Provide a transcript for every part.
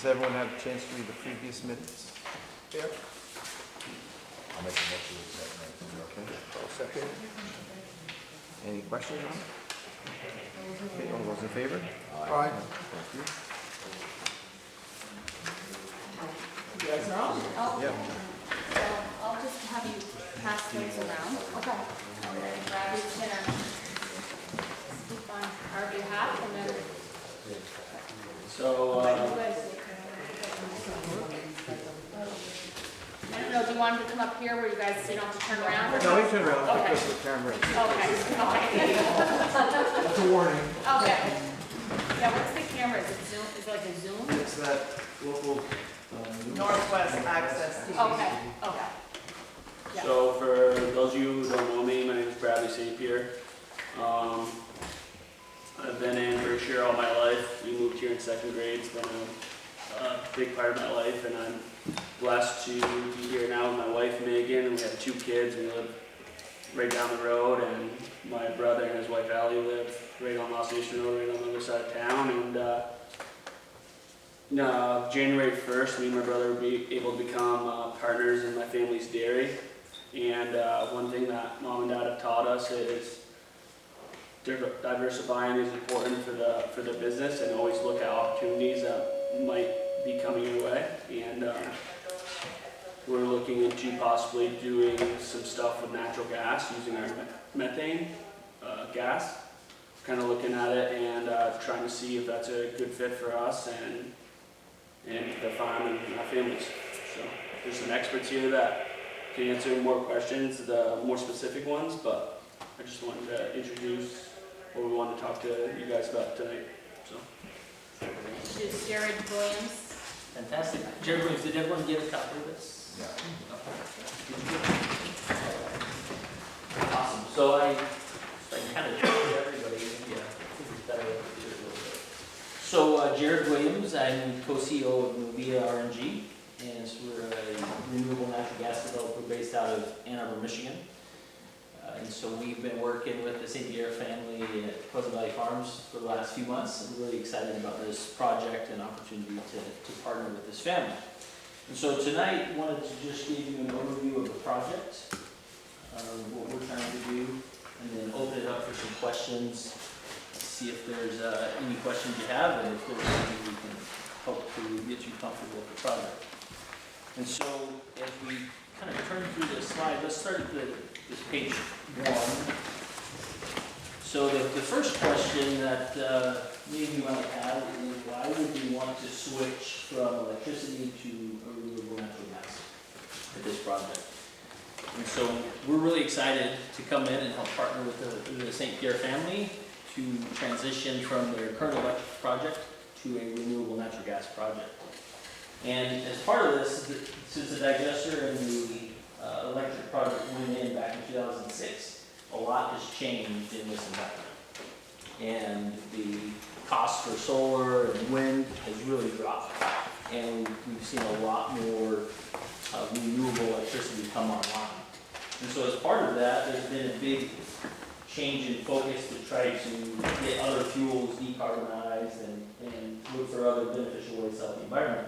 Does everyone have a chance to read the previous minutes? Yeah. I'll make a motion to accept minutes. Okay. I'll second. Any questions on it? Okay, all those in favor? Aye. Thank you. You guys are on? Oh, Yep. so I'll just have you pass those around. Okay. And then Bradley's gonna speak on our behalf, and then So, you guys. I don't know, do you want him to come up here where you guys, so you don't have to turn around? or- No, we can turn around Okay. because the camera. Okay, That's a warning. okay. Yeah, what's the camera? Is it Zoom? Is it like a Zoom? It's that local. Northwest Access TV. Okay, okay. Yeah. so for those of you who don't know me, my name is Bradley Sapir. I've been in Berkshire all my life. We moved here in second grade. It's been a big part of my life, and I'm blessed to be here now with my wife Megan, and we have 2 kids. We live right down the road, and my brother and his wife Allie live right on Lost Nation Road, right on the other side of town. And January 1st, me and my brother will be able to become partners in my family's dairy. And one thing that Mom and Dad have taught us is diversifying is important for the business, and always look at opportunities that might be coming your way. And we're looking into possibly doing some stuff with natural gas using our methane gas. Kind of looking at it and trying to see if that's a good fit for us and the farm and our families. So there's some experts here that can answer more questions, the more specific ones, but I just wanted to introduce what we wanted to talk to you guys about tonight. So. Introduce Jared Williams. Fantastic. Jared Williams, did everyone get a copy of this? Yeah. Awesome. So I kind of told everybody, yeah, I think it's better if we do it a little bit. So Jared Williams, I'm co-CEO of Novia RNG, and so we're a renewable natural gas developer based out of Ann Arbor, Michigan. And so we've been working with the Sapir family at Pleasant Valley Farms for the last few months. I'm really excited about this project and opportunity to partner with this family. And so tonight, I wanted to just give you an overview of the project, what we're trying to do, and then open it up for some questions, see if there's any questions you have, and if there's anything we can help to get you comfortable with the project. And so as we kind of turn through this slide, let's start at this page 1. So the first question that maybe you might have is, why would you want to switch from electricity to renewable natural gas at this project? And so we're really excited to come in and help partner with the St. Pierre family to transition from their current electric project to a renewable natural gas project. And as part of this, since the digester and the electric project went in back in 2006, a lot has changed in this environment. And the cost for solar and wind has really dropped. And we've seen a lot more renewable electricity come online. And so as part of that, there's been a big change in focus to try to get other fuels decarbonized and look for other beneficial ways to help the environment.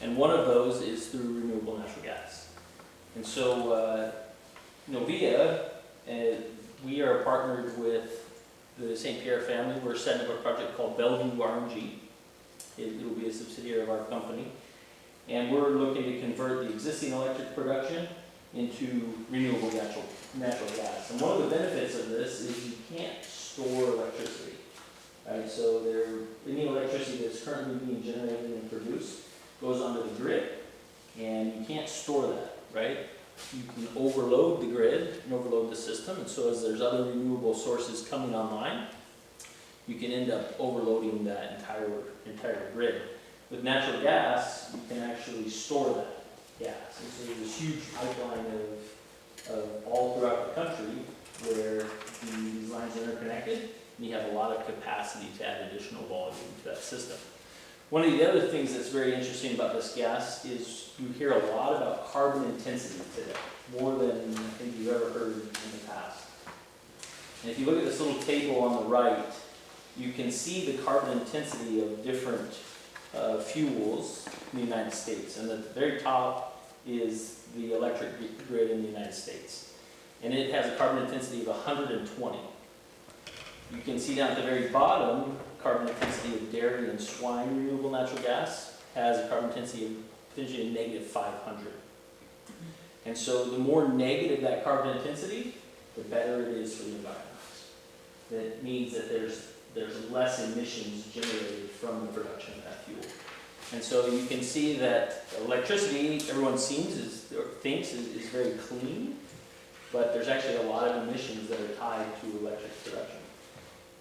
And one of those is through renewable natural gas. And so Novia, we are partnered with the St. Pierre family. We're setting up a project called Bellevue RNG. It will be a subsidiary of our company. And we're looking to convert the existing electric production into renewable natural gas. And one of the benefits of this is you can't store electricity. Right? So any electricity that's currently being generated and produced goes onto the grid, and you can't store that, right? You can overload the grid and overload the system, and so as there's other renewable sources coming online, you can end up overloading that entire grid. With natural gas, you can actually store that gas. And so there's this huge pipeline of all throughout the country where these lines are interconnected, and you have a lot of capacity to add additional volume to that system. One of the other things that's very interesting about this gas is you hear a lot about carbon intensity today, more than I think you've ever heard in the past. And if you look at this little table on the right, you can see the carbon intensity of different fuels in the United States. And at the very top is the electric grid in the United States. And it has a carbon intensity of 120. You can see down at the very bottom, carbon intensity of dairy and swine renewable natural gas has a carbon intensity of potentially a negative 500. And so the more negative that carbon intensity, the better it is for the environment. That means that there's less emissions generated from the production of that fuel. And so you can see that electricity, everyone thinks is very clean, but there's actually a lot of emissions that are tied to electric production.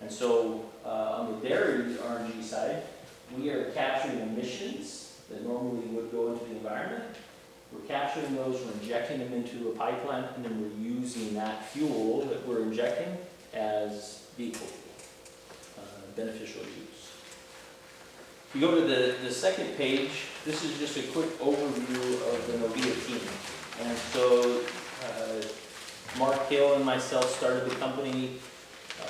And so on the dairy RNG side, we are capturing emissions that normally would go into the environment. We're capturing those, we're injecting them into a pipeline, and then we're using that fuel that we're injecting as vehicle fuel, beneficial use. If you go to the second page, this is just a quick overview of the Novia team. And so Mark Hill and myself started the company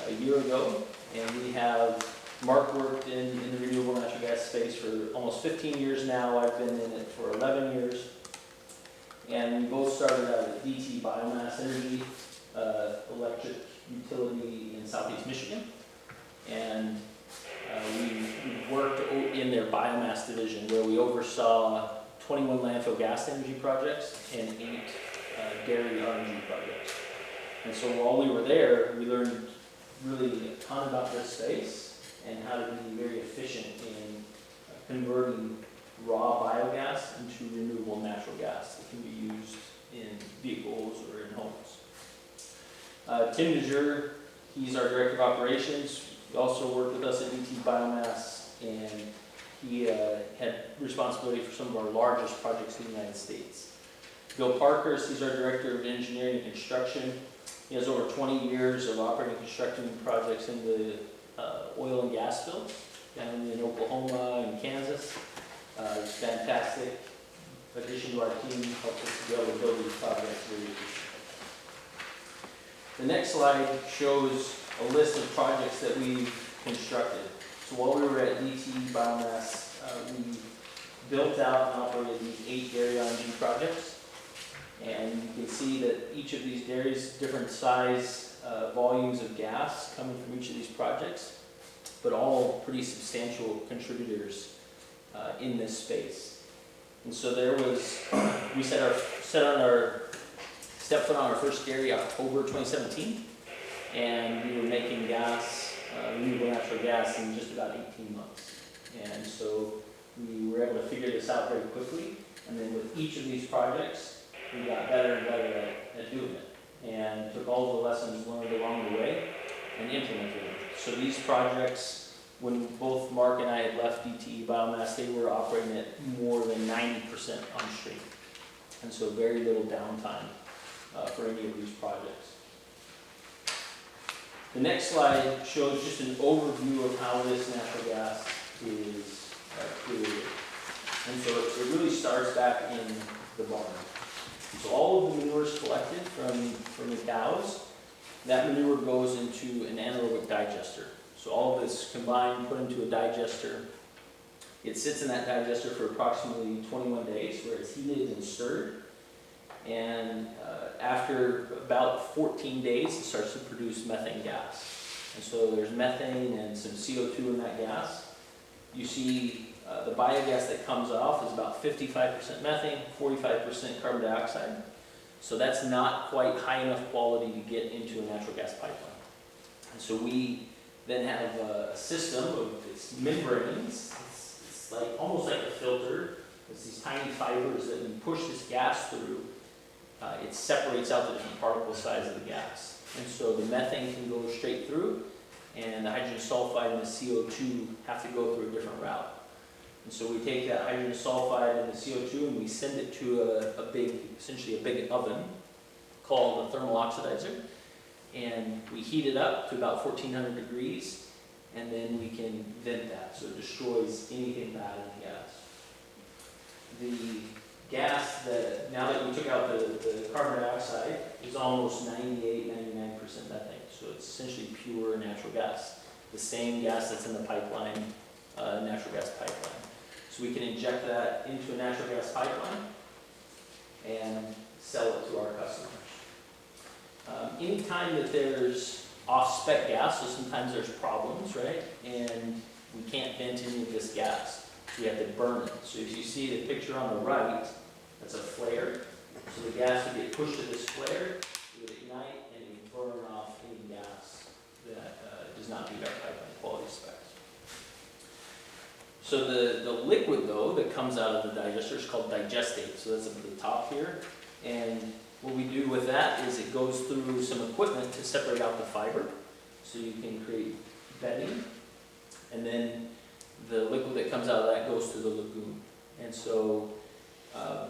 a year ago, and we have Mark worked in the renewable natural gas space for almost 15 years now. I've been in it for 11 years. And we both started out at DT Biomass Energy, electric utility in Southeast Michigan. And we worked in their biomass division where we oversaw 21 landfill gas energy projects and 8 dairy RNG projects. And so while we were there, we learned really a ton about this space and how to be very efficient in converting raw biogas into renewable natural gas that can be used in vehicles or in homes. Tim DeJure, he's our Director of Operations. He also worked with us at DT Biomass, and he had responsibility for some of our largest projects in the United States. Bill Parkhurst, he's our Director of Engineering and Construction. He has over 20 years of operating construction projects in the oil and gas fields down in Oklahoma and Kansas. It's fantastic addition to our team, helps us to be able to build these projects very efficiently. The next slide shows a list of projects that we've constructed. So while we were at DT Biomass, we built out and operated these 8 dairy RNG projects. And you can see that each of these dairies, different size volumes of gas coming from each of these projects, but all pretty substantial contributors in this space. And so there was, we stepped foot on our first dairy October 2017, and we were making gas, renewable natural gas in just about 18 months. And so we were able to figure this out very quickly, and then with each of these projects, we got better and better at doing it, and took all the lessons learned along the way and implemented them. So these projects, when both Mark and I had left DTE Biomass, they were operating at more than 90% on stream. And so very little downtime for any of these projects. The next slide shows just an overview of how this natural gas is created. And so it really starts back in the barn. So all of the manure is collected from the cows. That manure goes into an anaerobic digester. So all of this combined, put into a digester. It sits in that digester for approximately 21 days where it's heated and stirred. And after about 14 days, it starts to produce methane gas. And so there's methane and some CO2 in that gas. You see the biogas that comes off is about 55% methane, 45% carbon dioxide. So that's not quite high enough quality to get into a natural gas pipeline. And so we then have a system of its membranes. It's like almost like a filter. It's these tiny fibers that when you push this gas through, it separates out the different particle size of the gas. And so the methane can go straight through, and the hydrogen sulfide and the CO2 have to go through a different route. And so we take that hydrogen sulfide and the CO2 and we send it to essentially a big oven called a thermal oxidizer. And we heat it up to about 1400 degrees, and then we can vent that so it destroys anything bad in the gas. The gas that, now that we took out the carbon dioxide, is almost 98-99% methane. So it's essentially pure natural gas. The same gas that's in the pipeline, natural gas pipeline. So we can inject that into a natural gas pipeline and sell it to our customers. Anytime that there's off-spec gas, so sometimes there's problems, right? And we can't vent any of this gas. So we have to burn it. So if you see the picture on the right, that's a flare. So the gas would get pushed to this flare, it would ignite, and it would burn off any gas that does not meet our pipeline quality specs. So the liquid, though, that comes out of the digester is called digestate. So that's up at the top here. And what we do with that is it goes through some equipment to separate out the fiber. So you can create bedding. And then the liquid that comes out of that goes to the lagoon. And so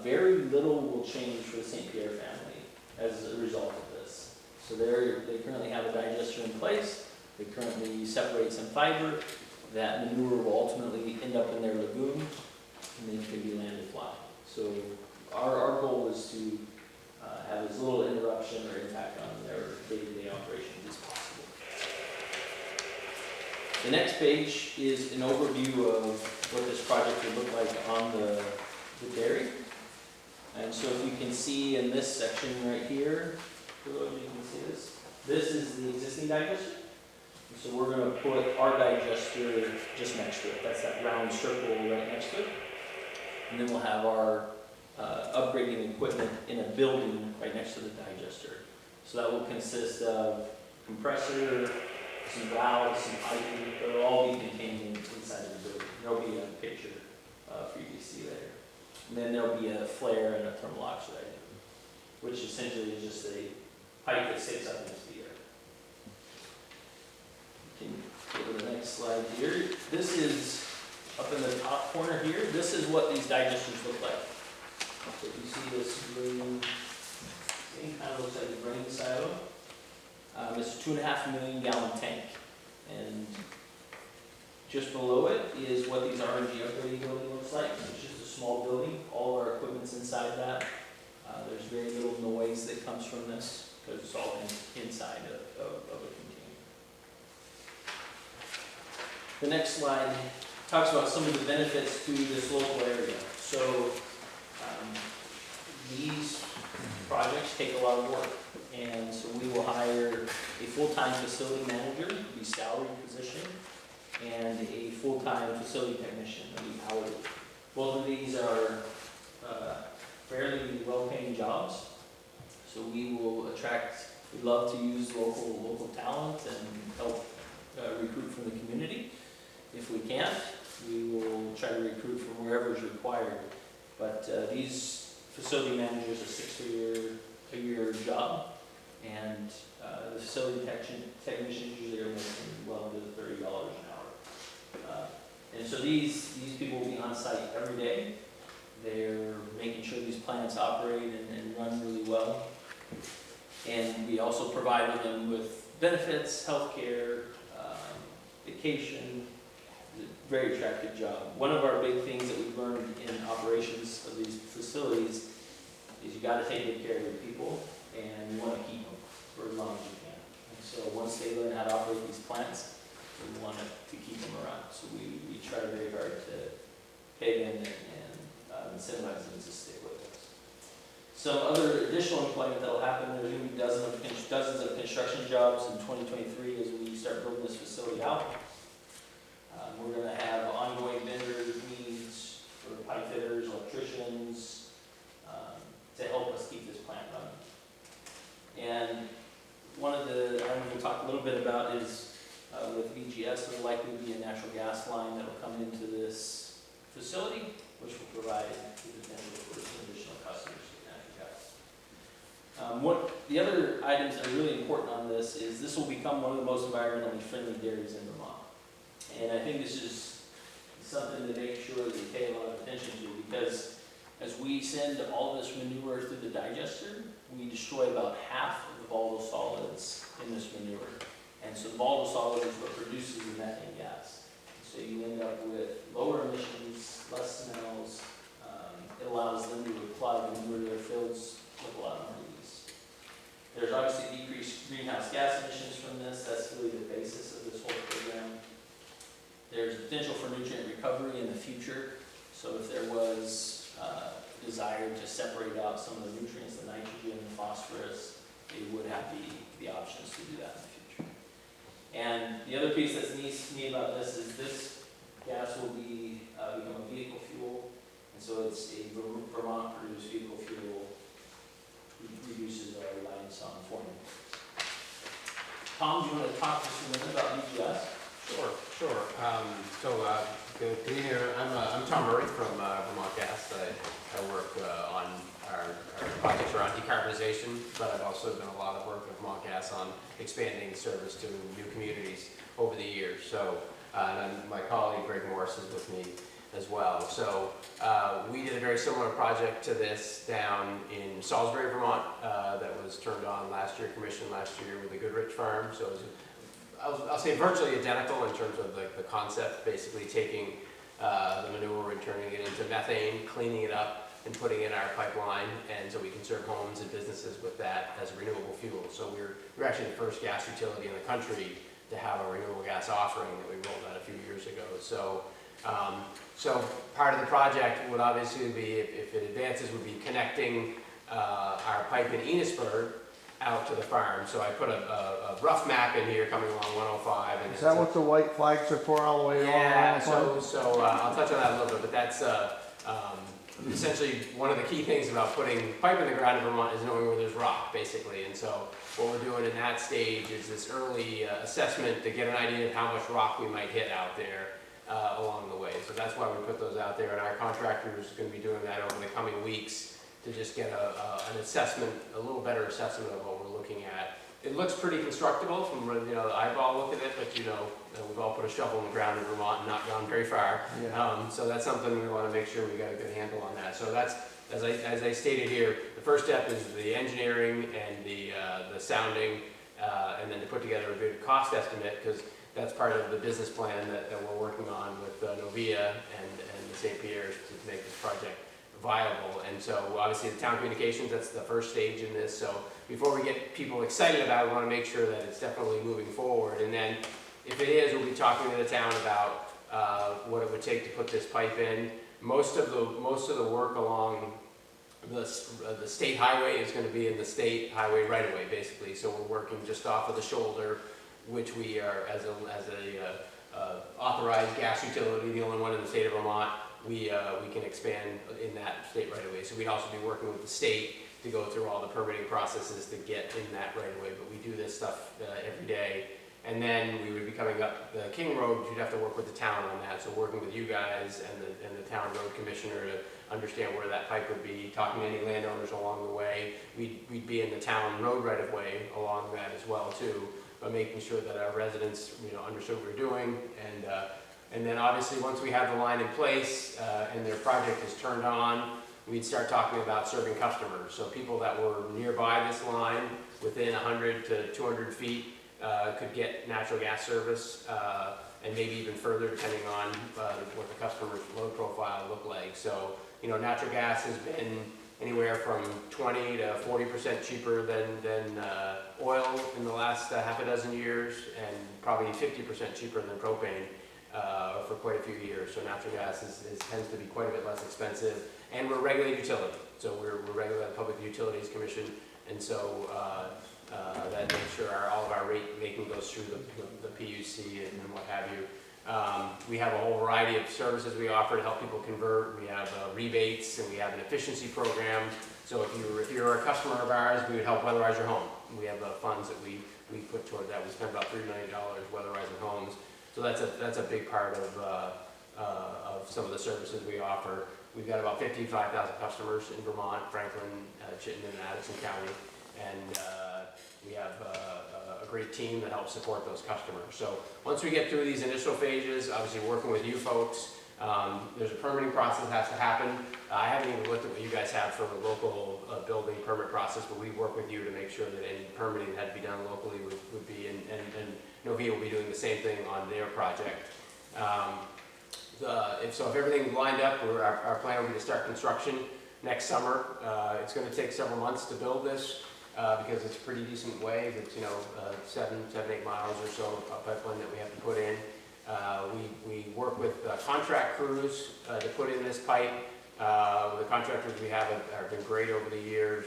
very little will change for the St. Pierre family as a result of this. So they currently have a digester in place. They currently separate some fiber. That manure will ultimately end up in their lagoon, and then it can be landed fly. So our goal is to have as little interruption or impact on their day-to-day operations as possible. The next page is an overview of what this project would look like on the dairy. And so if you can see in this section right here, for those of you who can see this, this is the existing digester. So we're going to put our digester just next to it. That's that round circle right next to it. And then we'll have our upgrading equipment in a building right next to the digester. So that will consist of compressor, some valves, some piping. They'll all be contained inside of the building. There'll be a picture for you to see later. And then there'll be a flare and a thermal oxidizer, which essentially is just a pipe that sits up into the air. Can go to the next slide here. This is up in the top corner here. This is what these digesters look like. So you see this green thing, kind of looks like a grain silo. It's a 2.5 million gallon tank. And just below it is what these RNG upgrading building looks like. It's just a small building. All of our equipment's inside that. There's very little noise that comes from this because it's all inside of a container. The next slide talks about some of the benefits to this local area. So these projects take a lot of work, and so we will hire a full-time facility manager, to be salaried position, and a full-time facility technician, to be hourly. Both of these are fairly well-paying jobs, so we will attract. We love to use local talent and help recruit from the community. If we can't, we will try to recruit from wherever is required. But these facility managers are $6-figure job, and the facility technicians usually are making well into the $30 an hour. And so these people will be on site every day. They're making sure these plants operate and run really well. And we also provide them with benefits, healthcare, vacation. Very attractive job. One of our big things that we've learned in operations of these facilities is you got to take good care of your people, and you want to keep them for as long as you can. And so once they learn how to operate these plants, we want to keep them around. So we try very hard to pay them and incentivize them to stay with us. Some other additional employment that will happen, there's going to be dozens of construction jobs in 2023 as we start building this facility out. We're going to have ongoing vendor needs for pipe fitters, electricians, to help us keep this plant running. And one of the items we'll talk a little bit about is with VGS, there will likely be a natural gas line that will come into this facility, which will provide the potential for some additional customers for natural gas. The other items that are really important on this will become one of the most environmentally friendly dairies in Vermont. And I think this is something to make sure that we pay a lot of attention to, because as we send all this manure through the digester, we destroy about half of the volatile solids in this manure. And so the volatile solid is what produces the methane gas. So you end up with lower emissions, less smells. It allows them to apply the manure to their fields with a lot more ease. There's obviously decreased greenhouse gas emissions from this. That's really the basis of this whole program. There's potential for nutrient recovery in the future. So if there was desire to separate out some of the nutrients, the nitrogen, the phosphorus, they would have the options to do that in the future. And the other piece that's neat to me about this is this gas will be become a vehicle fuel, and so it's a Vermont produced vehicle fuel, reduces our reliance on foreign imports. Tom, do you want to talk just a minute about BGS? Sure. Good evening. I'm Tom Murray from Vermont Gas. I work on our projects around decarbonization, but I've also done a lot of work with Vermont Gas on expanding service to new communities over the years. So, and my colleague Greg Morris is with me as well. So we did a very similar project to this down in Salisbury, Vermont, that was turned on last year, commissioned last year with the Goodrich Farm. So it was, I'll say virtually identical in terms of the concept, basically taking the manure and turning it into methane, cleaning it up and putting it in our pipeline, and so we can serve homes and businesses with that as a renewable fuel. So we're actually the first gas utility in the country to have a renewable gas offering that we rolled out a few years ago. So so part of the project would obviously be, if it advances, would be connecting our pipe in Enosburg out to the farm. So I put a rough map in here coming along 105. And Is that what the white flags are for all the way along? yeah, so I'll touch on that a little bit, but that's essentially one of the key things about putting pipe in the ground in Vermont is knowing where there's rock, basically. And so what we're doing in that stage is this early assessment to get an idea of how much rock we might hit out there along the way. So that's why we put those out there, and our contractor is going to be doing that over the coming weeks to just get an assessment, a little better assessment of what we're looking at. It looks pretty constructible from the eyeball look at it, but we've all put a shovel in the ground in Vermont and not gone very far. Yeah. So that's something we want to make sure we got a good handle on that. So that's, as I stated here, the first step is the engineering and the sounding, and then to put together a good cost estimate, because that's part of the business plan that we're working on with Novia and the Sapir to make this project viable. And so obviously the town communications, that's the first stage in this. So before we get people excited about it, we want to make sure that it's definitely moving forward. And then if it is, we'll be talking to the town about what it would take to put this pipe in. Most of the work along the state highway is going to be in the state highway right away, basically. So we're working just off of the shoulder, which we are, as a authorized gas utility, the only one in the state of Vermont, we can expand in that state right away. So we'd also be working with the state to go through all the permitting processes to get in that right away. But we do this stuff every day. And then we would be coming up the King Road. You'd have to work with the town on that. So working with you guys and the town road commissioner to understand where that pipe would be, talking to any landowners along the way. We'd be in the town road right of way along that as well too, but making sure that our residents understood what we're doing. And then obviously once we have the line in place and their project is turned on, we'd start talking about serving customers. So people that were nearby this line, within 100 to 200 feet, could get natural gas service, and maybe even further depending on what the customer's load profile looked like. So, natural gas has been anywhere from 20 to 40% cheaper than oil in the last half a dozen years, and probably 50% cheaper than propane for quite a few years. So natural gas tends to be quite a bit less expensive, and we're a regulated utility. So we're regulated by the Public Utilities Commission, and so that makes sure all of our rate making goes through the PUC and what have you. We have a whole variety of services we offer to help people convert. We have rebates, and we have an efficiency program. So if you're a customer of ours, we would help weatherize your home. We have funds that we put toward that. We spend about $3 million weatherizing homes. So that's a big part of some of the services we offer. We've got about 55,000 customers in Vermont, Franklin, Chittenden, and Addison County, and we have a great team that helps support those customers. So once we get through these initial phases, obviously working with you folks, there's a permitting process that has to happen. I haven't even looked at what you guys have for the local building permit process, but we work with you to make sure that any permitting that had to be done locally would be, and Novia will be doing the same thing on their project. If everything lined up, our plan will be to start construction next summer. It's going to take several months to build this because it's a pretty decent way. It's 7, 8 miles or so of pipeline that we have to put in. We work with contract crews to put in this pipe. The contractors we have been great over the years.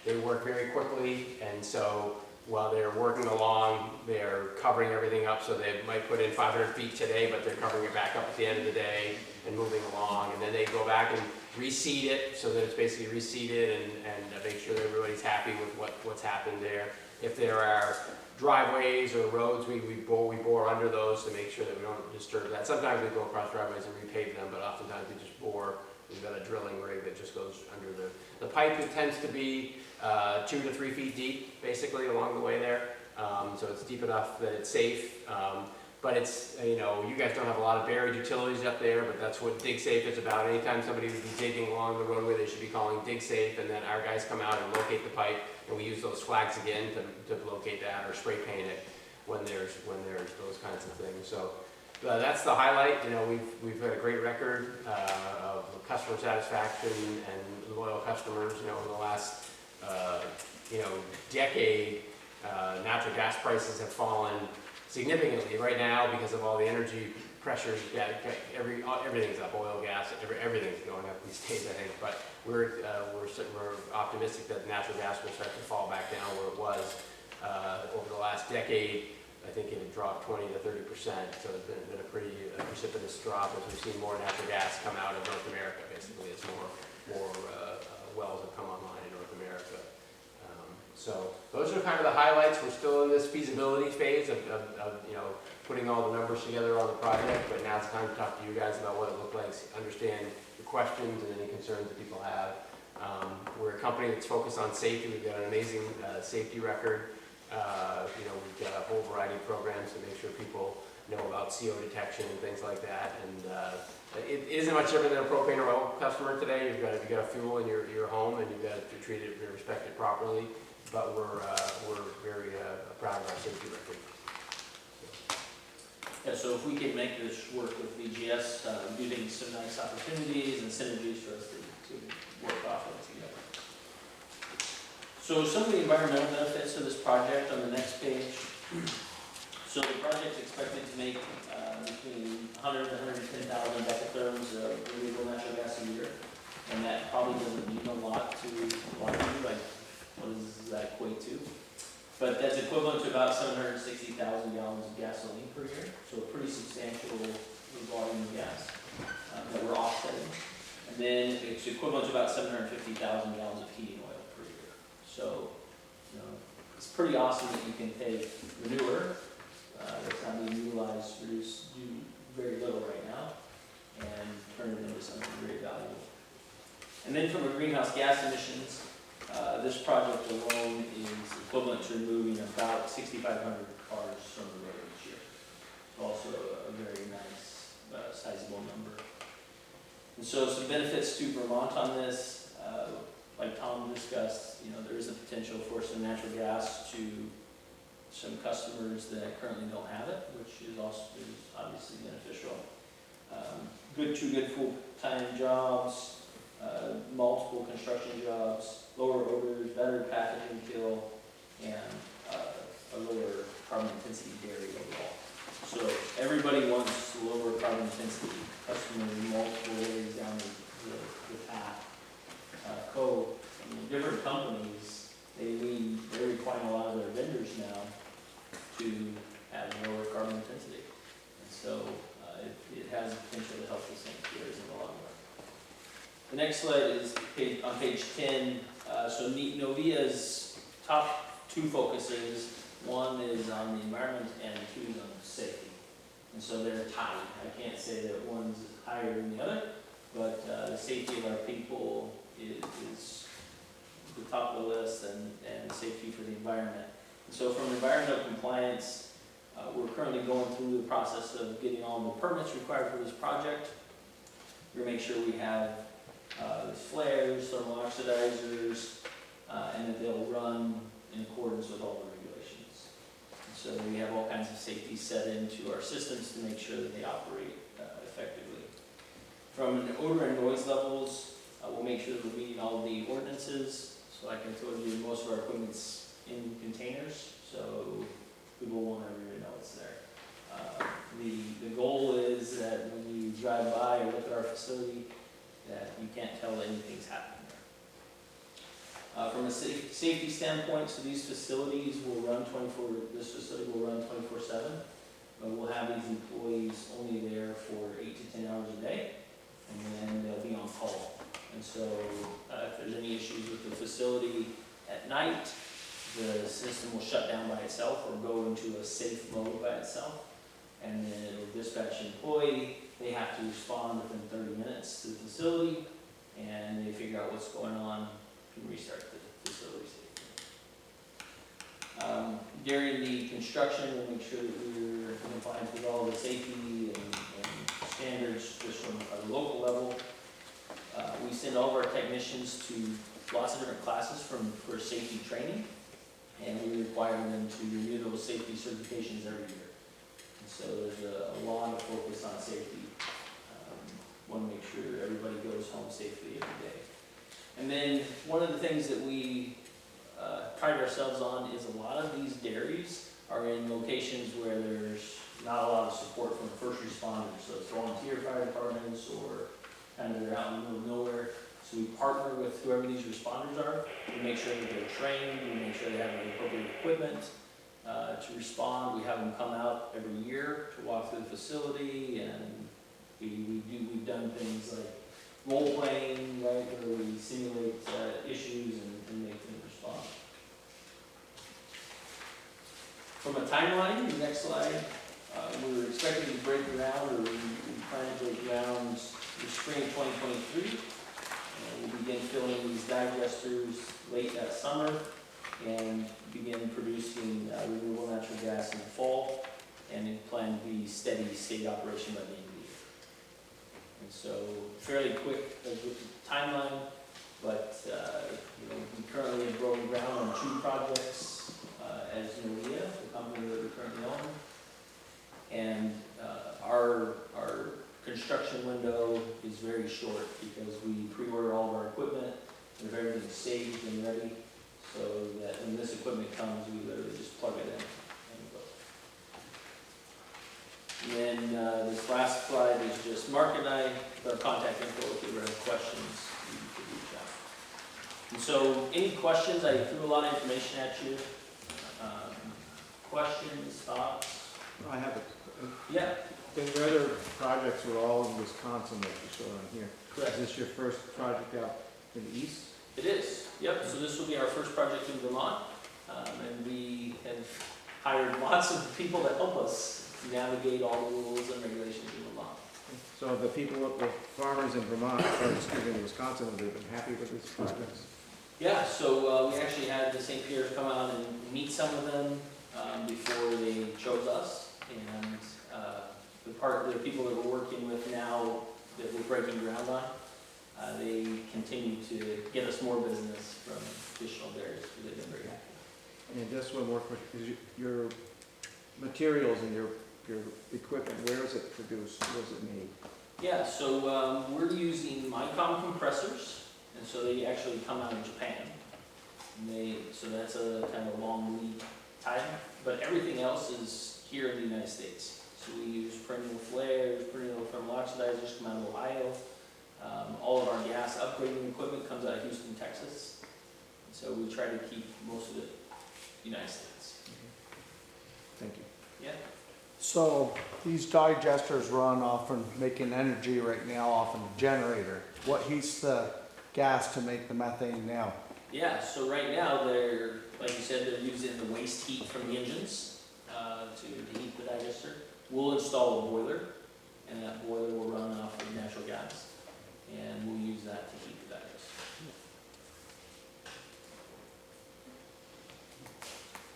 They work very quickly, and so while they're working along, they're covering everything up, so they might put in 500 feet today, but they're covering it back up at the end of the day and moving along, and then they go back and reseed it so that it's basically reseeded and make sure that everybody's happy with what's happened there. If there are driveways or roads, we bore under those to make sure that we don't disturb that. Sometimes we go across driveways and repave them, but oftentimes we just bore. We've got a drilling rig that just goes under the pipe. It tends to be 2 to 3 feet deep, basically, along the way there. So it's deep enough that it's safe. But it's, you guys don't have a lot of buried utilities up there, but that's what Dig Safe is about. Anytime somebody would be digging along the roadway, they should be calling Dig Safe, and then our guys come out and locate the pipe, and we use those flags again to locate that or spray paint it when there's those kinds of things. So that's the highlight. We've had a great record of customer satisfaction and loyal customers. Over the last decade, natural gas prices have fallen significantly right now because of all the energy pressures. Everything's up, oil, gas, everything's going up these days, I think. But we're optimistic that natural gas will start to fall back down where it was over the last decade. I think it had dropped 20 to 30%, so it's been a pretty precipitous drop as we've seen more natural gas come out of North America. Basically, as more wells have come online in North America. So those are kind of the highlights. We're still in this feasibility phase of putting all the numbers together on the project, but now it's time to talk to you guys about what it looks like, understand the questions and any concerns that people have. We're a company that's focused on safety. We've got an amazing safety record. We've got a whole variety of programs to make sure people know about CO detection and things like that. And it isn't much different than a propane or oil customer today. You've got a fuel in your home, and you've got to treat it and respect it properly. But we're very proud of our safety record. Yeah, so if we can make this work with VGS, do think some nice opportunities and synergies for us to work off of together. So some of the environmental benefits of this project on the next page. So the project's expected to make between 100 and 110,000 decatherms of renewable natural gas a year, and that probably doesn't mean a lot to you. Like, what does that equate to? But that's equivalent to about 760,000 gallons of gasoline per year, so a pretty substantial volume of gas that we're offsetting. And then it's equivalent to about 750,000 gallons of heating oil per year. So, it's pretty awesome that you can take manure that's not being utilized, do very little right now, and turn it into something very valuable. And then from a greenhouse gas emissions, this project alone is equivalent to removing about 6,500 cars from the road each year. Also a very nice, sizable number. And so some benefits to Vermont on this, like Tom discussed, there is a potential for some natural gas to some customers that currently don't have it, which is obviously beneficial. Two good full-time jobs, multiple construction jobs, lower odors, better pathogen kill, and a lower carbon intensity dairy overall. So everybody wants lower carbon intensity. Customers multiple ways down the path. Different companies, they're requiring a lot of their vendors now to have lower carbon intensity. And so it has the potential to help the sanctuaries in the long run. The next slide is on page 10. So Novia's top two focuses, one is on the environment and two is on safety. And so they're tied. I can't say that one's higher than the other, but the safety of our people is the top of the list, and safety for the environment. And so from environmental compliance, we're currently going through the process of getting all the permits required for this project. We're going to make sure we have the flares, thermal oxidizers, and that they'll run in accordance with all the regulations. And so we have all kinds of safety set into our systems to make sure that they operate effectively. From an odor and noise levels, we'll make sure that we're meeting all the ordinances. So like I told you, most of our equipment's in containers, so people won't ever even know it's there. The goal is that when you drive by or look at our facility, that you can't tell that anything's happening there. From a safety standpoint, so these facilities will run this facility will run 24/7, but we'll have these employees only there for 8 to 10 hours a day, and then they'll be on call. And so if there's any issues with the facility at night, the system will shut down by itself or go into a safe mode by itself, and then it'll dispatch an employee. They have to respond within 30 minutes to the facility, and they figure out what's going on and restart the facility safely. During the construction, we'll make sure that we're in compliance with all the safety and standards just from a local level. We send all of our technicians to lots of different classes for safety training, and we require them to renew those safety certifications every year. And so there's a lot of focus on safety. Want to make sure everybody goes home safely every day. And then one of the things that we pride ourselves on is a lot of these dairies are in locations where there's not a lot of support from first responders, so it's volunteer fire departments or kind of they're out in the middle of nowhere. So we partner with whoever these responders are. We make sure that they're trained. We make sure they have the appropriate equipment to respond. We have them come out every year to walk through the facility, and we've done things like role playing, right, where we simulate issues and make them respond. From a timeline, the next slide, we're expecting to break ground, or we plan to break ground the spring of 2023. We'll begin filling these digesters late that summer and begin producing renewable natural gas in the fall, and then plan to be steady state operation by the end of the year. And so fairly quick with the timeline, but we currently have broken ground on 2 projects as Novia, the company that we currently own. And our construction window is very short because we pre-order all of our equipment and have everything staged and ready, so that when this equipment comes, we literally just plug it in and go. And then this last slide is just Mark and I, with our contact info, if you ever have questions, you could reach out. And so any questions? I threw a lot of information at you. Questions, thoughts? I have Yeah, then the other projects were all in Wisconsin that you showed on here. correct. Is this your first project out in the east? It is, yep. So this will be our first project in Vermont, and we have hired lots of people to help us navigate all the rules and regulations in Vermont. So the people, the farmers in Vermont, or excuse me, in Wisconsin, have they been happy with these projects? Yeah, so we actually had the St. Pierre come out and meet some of them before they chose us, and the people that we're working with now that we're breaking ground on, they continue to get us more business from additional dairies, because they've been very happy. And just one more question, is your materials and your equipment, where is it produced, where is it made? Yeah, so we're using Micom compressors, and so they actually come out of Japan. So that's a kind of a long lead time, but everything else is here in the United States. So we use perennial flares, perennial thermal oxidizers come out of Ohio. All of our gas upgrading equipment comes out of Houston, Texas. And so we try to keep most of it United States. Thank you. Yeah. So these digesters run off and making energy right now off of the generator. What heats the gas to make the methane now? Yeah, so right now they're, like you said, they're using the waste heat from the engines to heat the digester. We'll install a boiler, and that boiler will run off of natural gas, and we'll use that to heat the digester.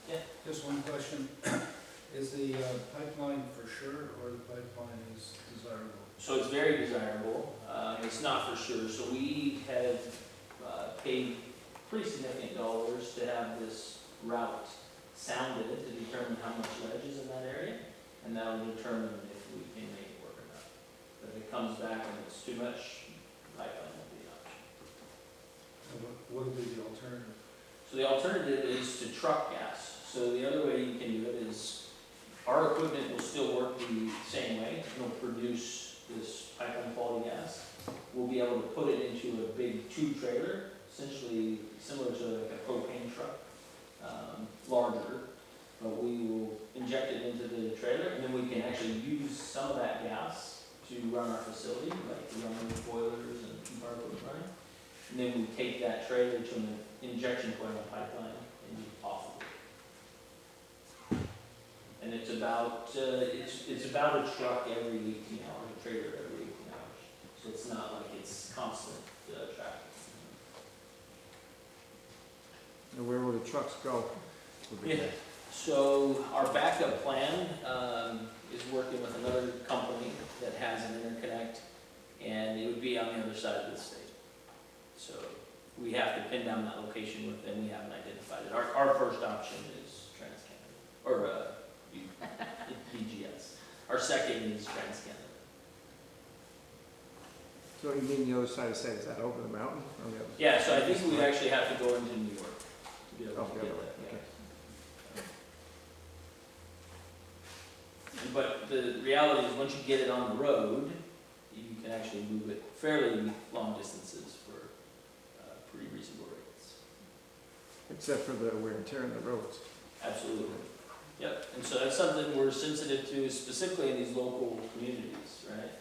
Yeah. Just one question. Is the pipeline for sure, or the pipeline is desirable? So it's very desirable. It's not for sure. So we have paid pretty significant dollars to have this route sounded to determine how much ledge is in that area, and that will determine if we can make it work or not. But if it comes back and it's too much, pipeline will be an option. What would be the alternative? So the alternative is to truck gas. So the other way you can do it is Our equipment will still work the same way, it'll produce this pipeline quality gas. We'll be able to put it into a big tube trailer, essentially similar to like a propane truck, larger. But we will inject it into the trailer, and then we can actually use some of that gas to run our facility, like to run the boilers and keep our equipment running. And then we take that trailer to an injection point on the pipeline and off of it. And it's about a truck every 18 hours, a trailer every 18 hours. So it's not like it's constant traffic. And where will the trucks go? Yeah. So our backup plan is working with another company that has an interconnect, and it would be on the other side of the state. So we have to pin down that location with them. We haven't identified it. Our first option is TransCanada, or BGS. Our second is TransCanada. So you mean the other side of the state, is that over the mountain or the other? Yeah, so I think we actually have to go into New York to be able Oh, to the get other way, that. Yeah. okay. But the reality is, once you get it on the road, you can actually move it fairly long distances for pretty reasonable rates. Except for the wear and tear on the roads. Absolutely. Yep. And so that's something we're sensitive to, specifically in these local communities, right?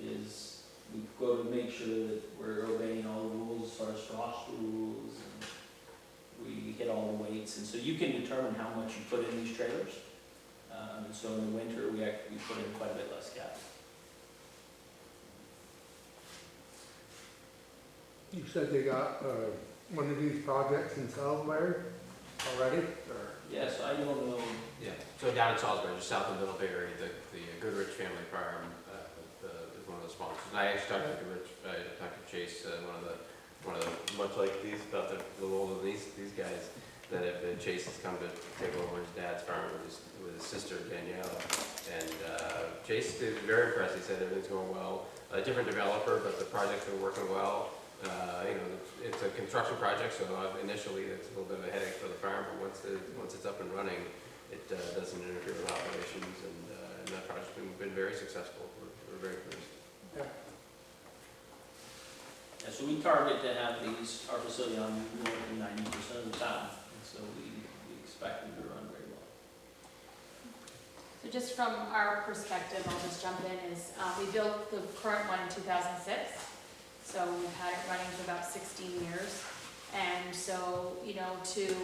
Is we've got to make sure that we're obeying all the rules as far as frost rules, and we hit all the weights. And so you can determine how much you put in these trailers. And so in the winter, we put in quite a bit less gas. You said they got one of these projects in Salisbury already? Or? Yes, I don't know. Yeah, so down in Salisbury, just south of Middlebury, the Goodrich family farm is one of the sponsors. And I actually talked to Goodrich, I talked to Chase, one of the, much like these, about the little older than these guys, that have Chase has come to take over his dad's farm with his sister Danielle. And Chase is very impressed. He said everything's going well. A different developer, but the project's been working well. It's a construction project, so initially it's a little bit of a headache for the farm, but once it's up and running, it doesn't interfere with operations, and that project's been very successful. We're very pleased. Yeah, so we target to have our facility on more than 90% of the time, and so we expect them to run very well. So just from our perspective, I'll just jump in, is we built the current one in 2006. So we've had it running for about 16 years. And so, to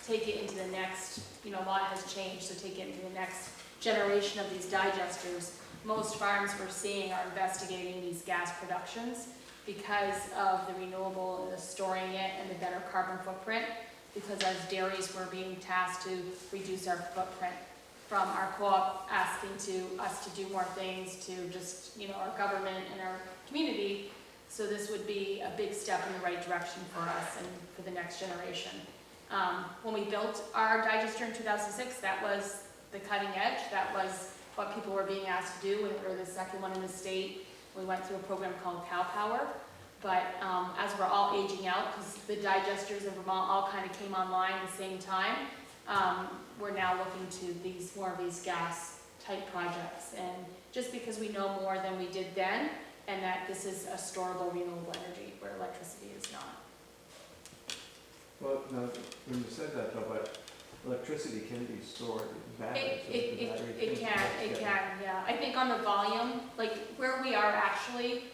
take it into the next, a lot has changed, so take it into the next generation of these digesters. Most farms we're seeing are investigating these gas productions because of the renewable and the storing it and the better carbon footprint, because as dairies we're being tasked to reduce our footprint, from our co-op asking us to do more things, to just, our government and our community. So this would be a big step in the right direction for us and for the next generation. When we built our digester in 2006, that was the cutting edge. That was what people were being asked to do. We were the second one in the state. We went through a program called Cow Power. But as we're all aging out, because the digesters in Vermont all kind of came online at the same time, we're now looking to more of these gas type projects. And just because we know more than we did then, and that this is a storable renewable energy where electricity is not. Well, no, when you said that though, but electricity can be stored in batteries. It can, yeah. I think on the volume, like where we are actually,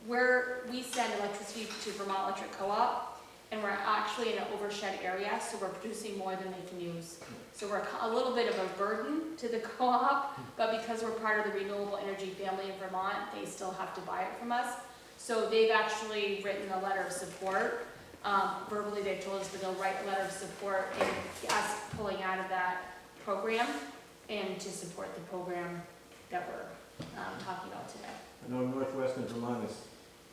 we send electricity to Vermont Electric Co-op, and we're actually in an overshed area, so we're producing more than they can use. So we're a little bit of a burden to the co-op, but because we're part of the renewable energy family in Vermont, they still have to buy it from us. So they've actually written a letter of support. Verbally, they've told us that they'll write a letter of support and us pulling out of that program and to support the program that we're talking about today. I know northwestern Vermont is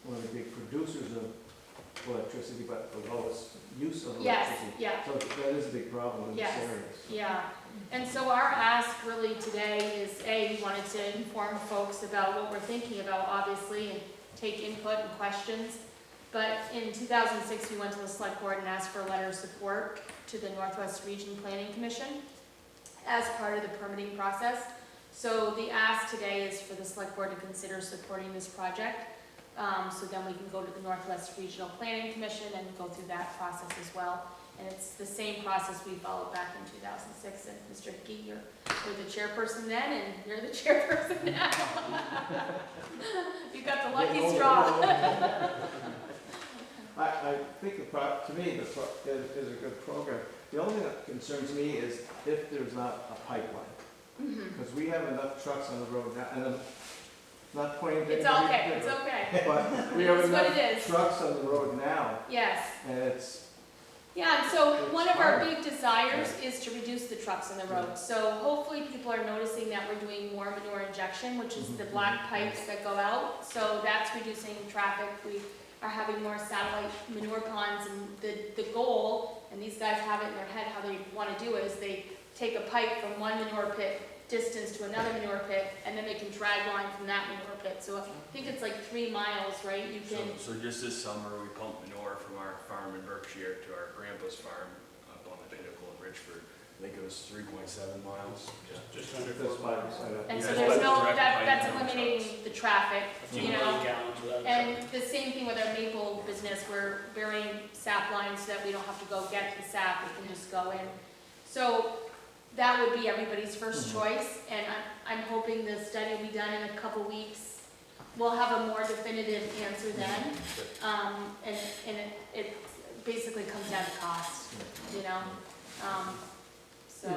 one of the big producers of electricity, but the lowest use of electricity. Yes, yeah. So that is a big problem in this area. Yeah, and so our ask really today is, we wanted to inform folks about what we're thinking about, obviously, and take input and questions. But in 2006, we went to the select board and asked for a letter of support to the Northwest Region Planning Commission. as part of the permitting process. So the ask today is for the select board to consider supporting this project. So then we can go to the Northwest Regional Planning Commission and go through that process as well. And it's the same process we followed back in 2006. And Mr. Hickey, you're the chairperson then, and you're the chairperson now. You got the lucky straw. I think to me, is a good program. The only thing that concerns me is if there's not a pipeline. Because we have enough trucks on the road now, and I'm not pointing. It's okay, it's okay. But we have It's what it enough is. trucks on the road now, Yes. and it's, Yeah, and so It's one of our hard. big desires is to reduce the trucks on the road. So hopefully people are noticing that we're doing more manure injection, which is the black pipes that go out. So that's reducing traffic. We are having more satellite manure ponds, and the goal, and these guys have it in their head how they want to do it, is they take a pipe from one manure pit distance to another manure pit, and then they can drag line from that manure pit. So I think it's like 3 miles, right? You can. So just this summer, we pumped manure from our farm in Berkshire to our grandpa's farm up on the Pinnacle in Richford. I think it was 3.7 miles. Just under that's 4 why miles. And Yeah, so it's there's like no, direct that's pipe, no eliminating the traffic, A few you know? million gallons without a And the same thing with our maple business, we're burying sap lines so that we don't have to go get the sap, we can just go in. So that would be everybody's first choice, and I'm hoping the study will be done in a couple weeks. We'll have a more definitive answer then, and it basically comes down to cost, you know? So.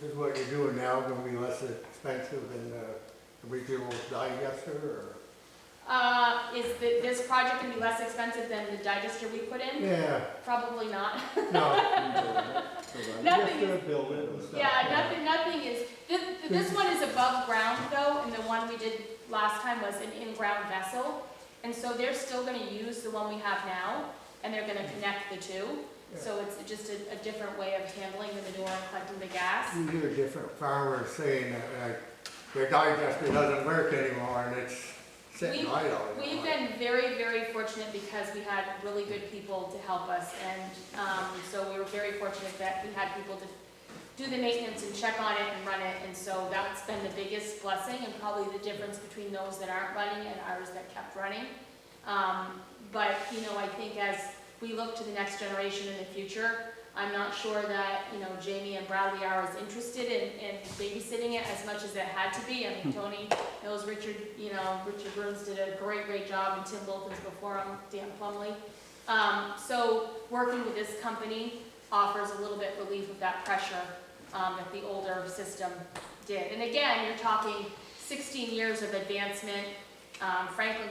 Is what you're doing now gonna be less expensive than the original digester, Is this project gonna be less expensive than the digester we put or? in? Yeah, Probably not. no. Nothing Just gonna build it and stuff. Yeah, nothing is, this one is above ground though, and the one we did last time was an in-ground vessel. And so they're still gonna use the one we have now, and they're gonna connect the two. So it's just a different way of handling the manure and collecting the gas. You hear different farmers saying that their digester doesn't work anymore and it's sitting idle. We've been very, very fortunate because we had really good people to help us, and so we were very fortunate that we had people to do the maintenance and check on it and run it, and so that's been the biggest blessing and probably the difference between those that aren't running and ours that kept running. But, you know, I think as we look to the next generation in the future, I'm not sure that, you know, Jamie and Bradley are as interested in babysitting it as much as it had to be. I mean, Tony knows Richard, you know, Richard Burns did a great job, and Tim Bolton's before him, Dan Plumley. So working with this company offers a little bit relief of that pressure that the older system did. And again, you're talking 16 years of advancement. Franklin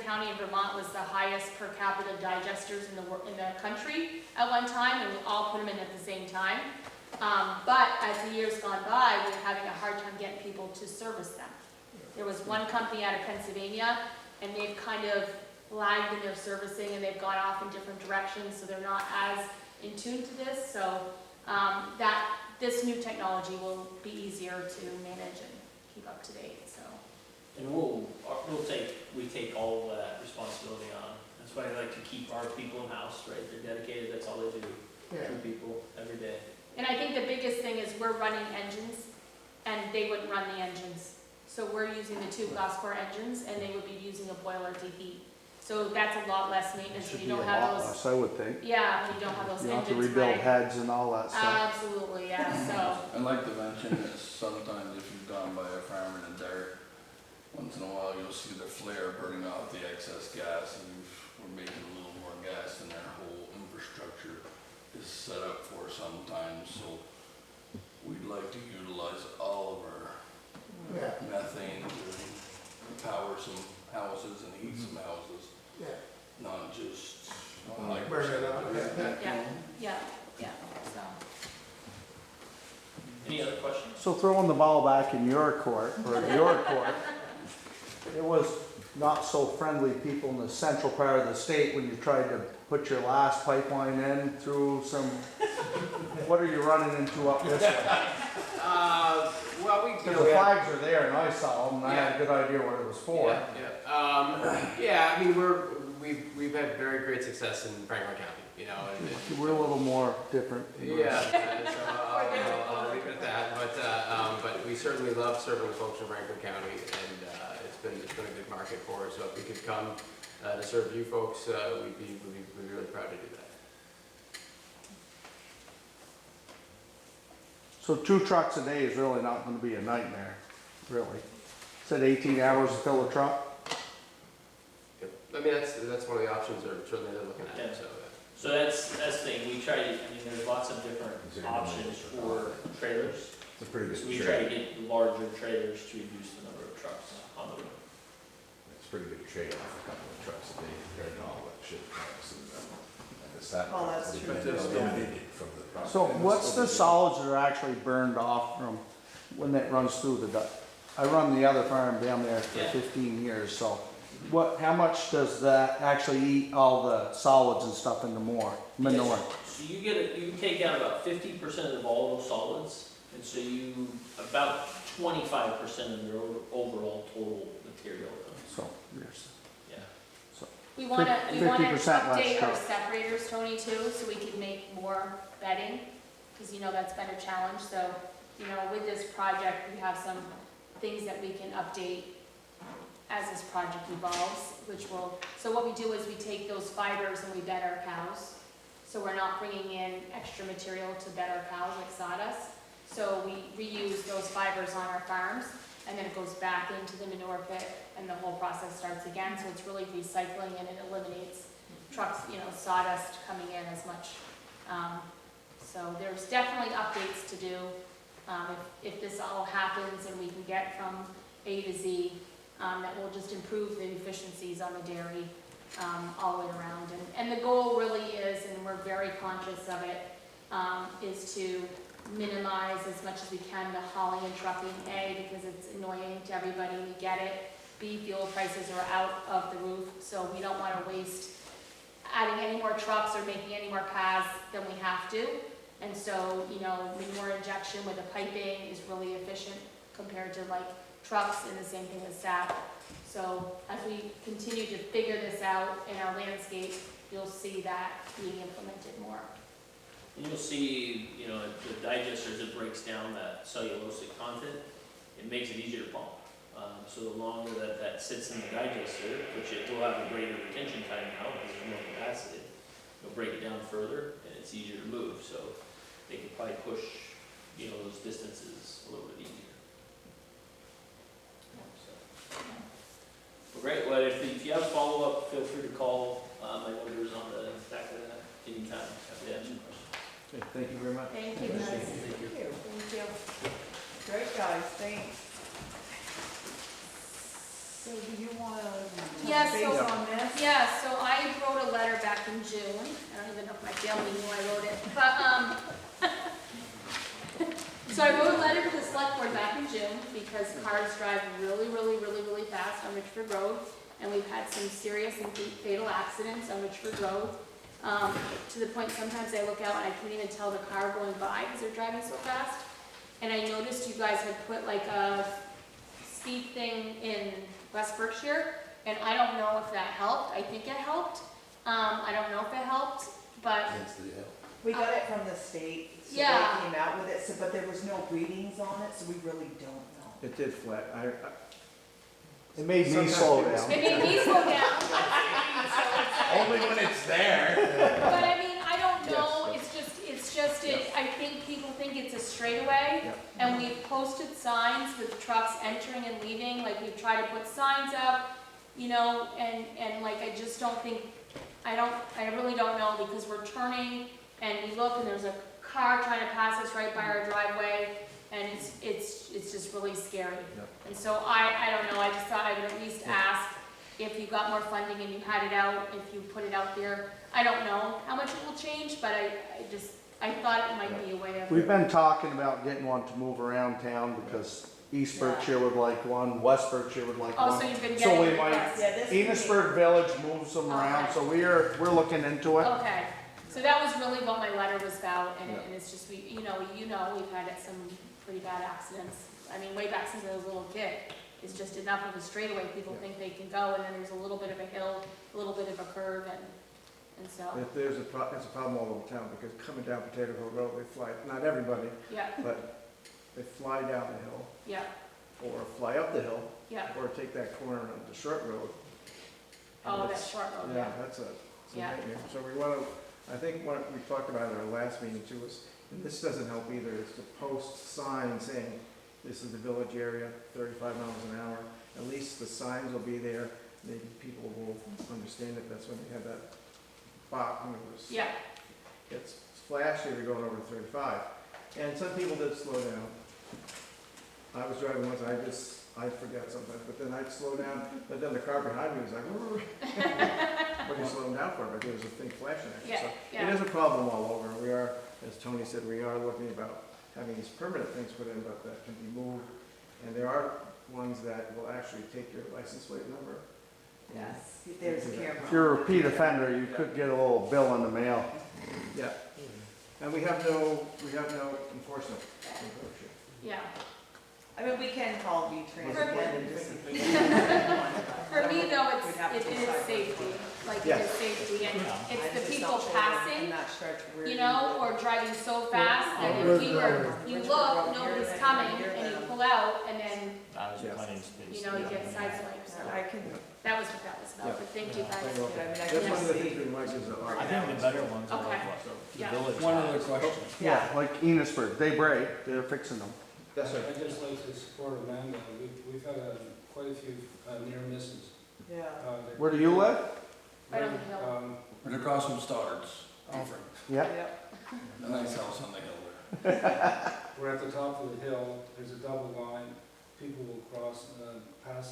County in Vermont was the highest per capita digesters in the country at one time, and we all put them in at the same time. But as the years gone by, we're having a hard time getting people to service them. There was one company out of Pennsylvania, and they've kind of lagged in their servicing, and they've gone off in different directions, so they're not as in tune to this. So this new technology will be easier to manage and keep up to date. So. And we take all of that responsibility on. That's why I like to keep our people in-house, right? They're dedicated, that's all they do. Yeah. 2 people every day. And I think the biggest thing is we're running engines, and they wouldn't run the engines. So we're using the 2 gas core engines, and they would be using a boiler to heat. So that's a lot less maintenance, should and be you a don't have lot those. less, I would think. Yeah, and you don't have those You don't have to engines rebuild running. heads and all that stuff. Absolutely, yeah. So I'd like to mention that sometimes if you've gone by a farm in the dirt, once in a while you'll see the flare burning off the excess gas, and we're making a little more gas than our whole infrastructure is set up for sometimes, so we'd like to utilize all of our Yeah, methane to power some houses and heat some houses, yeah. not just a high Burn it percentage. up. yeah. So Any other questions? So throwing the ball back in your court, it was not so friendly people in the central part of the state when you tried to put your last pipeline in through some, what are you running into up this way? Because the flags are there and I saw them and I had a good idea what it was for. Yeah, I mean, we've had very great success in Franklin County, you know, and We're a little more different. yeah, so I'll leave it at that. but we certainly love serving the folks in Franklin County, and it's been a good market for us. So if we could come to serve you folks, we'd be really proud to do that. So 2 trucks a day is really not gonna be a nightmare, really. Said 18 hours to fill a truck? Yep. I mean, that's one of the options they're certainly looking at, Yeah. so. So that's the thing, we try to, I mean, there's lots of different options for trailers. It's a pretty So good we trade. try to get larger trailers to reduce the number of trucks on the road. It's a pretty good trade off a couple of trucks a day compared to all that shit trucks and the sap. Oh, that's true. But there's Eliminated from the property. So what's the solids that are actually burned off from when that runs through the duct? I run the other farm down there for Yeah. 15 years, so how much does that actually eat all the solids and stuff into manure? So you take out about 50% of all those solids, and so about 25% of their overall total material. So, yes. Yeah. We wanna 50% less update our truck. separators, Tony, too, so we can make more bedding, because that's been a challenge, so, with this project, we have some things that we can update as this project evolves, so what we do is we take those fibers and we bed our cows, so we're not bringing in extra material to bed our cows like sawdust, so we reuse those fibers on our farms, and then it goes back into the manure pit, and the whole process starts again, so it's really recycling, and it eliminates trucks, sawdust coming in as much. So there's definitely updates to do, if this all happens and we can get from A to Z, that will just improve the efficiencies on the dairy, all the way around. And the goal really is, and we're very conscious of it, is to minimize as much as we can the hauling and trucking, A, because it's annoying to everybody, we get it. B, fuel prices are out of the roof, so we don't want to waste adding any more trucks or making any more paths than we have to. And so, manure injection with the piping is really efficient compared to like trucks, and the same thing with sap. So as we continue to figure this out in our landscape, you'll see that being implemented more. And you'll see, the digesters, it breaks down that cellulosic content, it makes it easier to pump. So the longer that sits in the digester, which it will have a greater retention time now because there's more capacity, it'll break it down further and it's easier to move. So they can probably push, those distances a little bit easier. So. Well, great. Well, if you have follow-up, feel free to call. My number's on the back of that anytime. Happy to answer questions. Okay, thank you very much. Thank you, guys. Thank you. Thank you. Great, guys, thanks. So do you want to Yeah, touch base so- on this? Yeah, so I wrote a letter back in June. I don't even know if my family knew I wrote it, but, so I wrote a letter to the select board back in June because cars drive really fast on Richford Road. And we've had some serious and fatal accidents on Richford Road. To the point sometimes I look out and I can't even tell the car going by because they're driving so fast. And I noticed you guys had put like a speed thing in West Berkshire, and I don't know if that helped. I think it helped. I don't know if it helped, but We got it from the state, so they Yeah. came out with it, so, but there was no readings on it, so we really don't know. It did flat. It made me slow down. it made me slow down. Only when it's there. But I mean, I don't know. It's just I think people think it's a straightaway. Yep. And we've posted signs with trucks entering and leaving, like we've tried to put signs up, and like I just don't think, I really don't know, because we're turning and we look and there's a car trying to pass us right by our driveway, and it's just really scary. Yep. And so I don't know, I just thought I would at least ask if you got more funding and you had it out, if you put it out there. I don't know how much it will change, but I thought it might be a way of. We've been talking about getting one to move around town because East Berkshire would like one, West Berkshire would like one. Oh, so you've been So getting we might, requests. Yeah, this would be- Enosburg Village moves them around, Okay. so we're looking into it. Okay, so that was really what my letter was about, and Yeah. and it's just, we've had some pretty bad accidents. I mean, way back since I was a little kid, it's just enough of a straightaway, people Yeah. think they can go, and then there's a little bit of a hill, a little bit of a curve, and so, If there's it's a problem all over town because coming down Potato Hill Road, they fly, not everybody, yeah. but they fly down the hill, Yeah, or fly up the hill, yeah. or take that corner on the short road. Oh, And that it's- short road, Yeah, yeah. that's it's a Yeah. nightmare. So we wanna, I think what we talked about in our last meeting too was, and this doesn't help either, is to post signs saying, this is the village area, 35 miles an hour. At least the signs will be there, maybe people will understand it, that's when we had that spot when it was. Yeah, It's flashy, we're going over 35. And some people did slow down. I was driving once, I forget sometimes, but then I'd slow down, but then the car behind me was like, "Whoa." What are you slowing down for? But there was a thing flashing at you. yeah, So yeah. it is a problem all over. We are, as Tony said, we are looking about having these permanent things put in, but that can be moved. And there are ones that will actually take your license plate number. Yes, there's a camera. If you're a repeat offender, you could get a little bill in the mail. Yeah. And we have no enforcement in Berkshire. Yeah. I mean, we can call V-Trans again and just. For me though, We'd have it to is decide. safety, like it Yes. is safety, and I it's the just people don't show passing, in that stretch where you know, or driving so fast that if we were, you look, nobody's coming, and you pull out, and then, you know, you get sideswiped, so I can, that was what that was about, but thank you guys. Very well. I mean, I That's can one of the see. things we might use our. I think the better ones are Okay. like the Yeah. village. One other question. yeah. Like Enosburg, they break, they're fixing them. Yes, sir. I'd just like to support Amanda. We've had quite a few near misses. Yeah. Where do you live? Right on the hill. Right across from Stoddard's, Alfred, Yeah. a nice house on the hill there. We're at the top of the hill, there's a double line, people will pass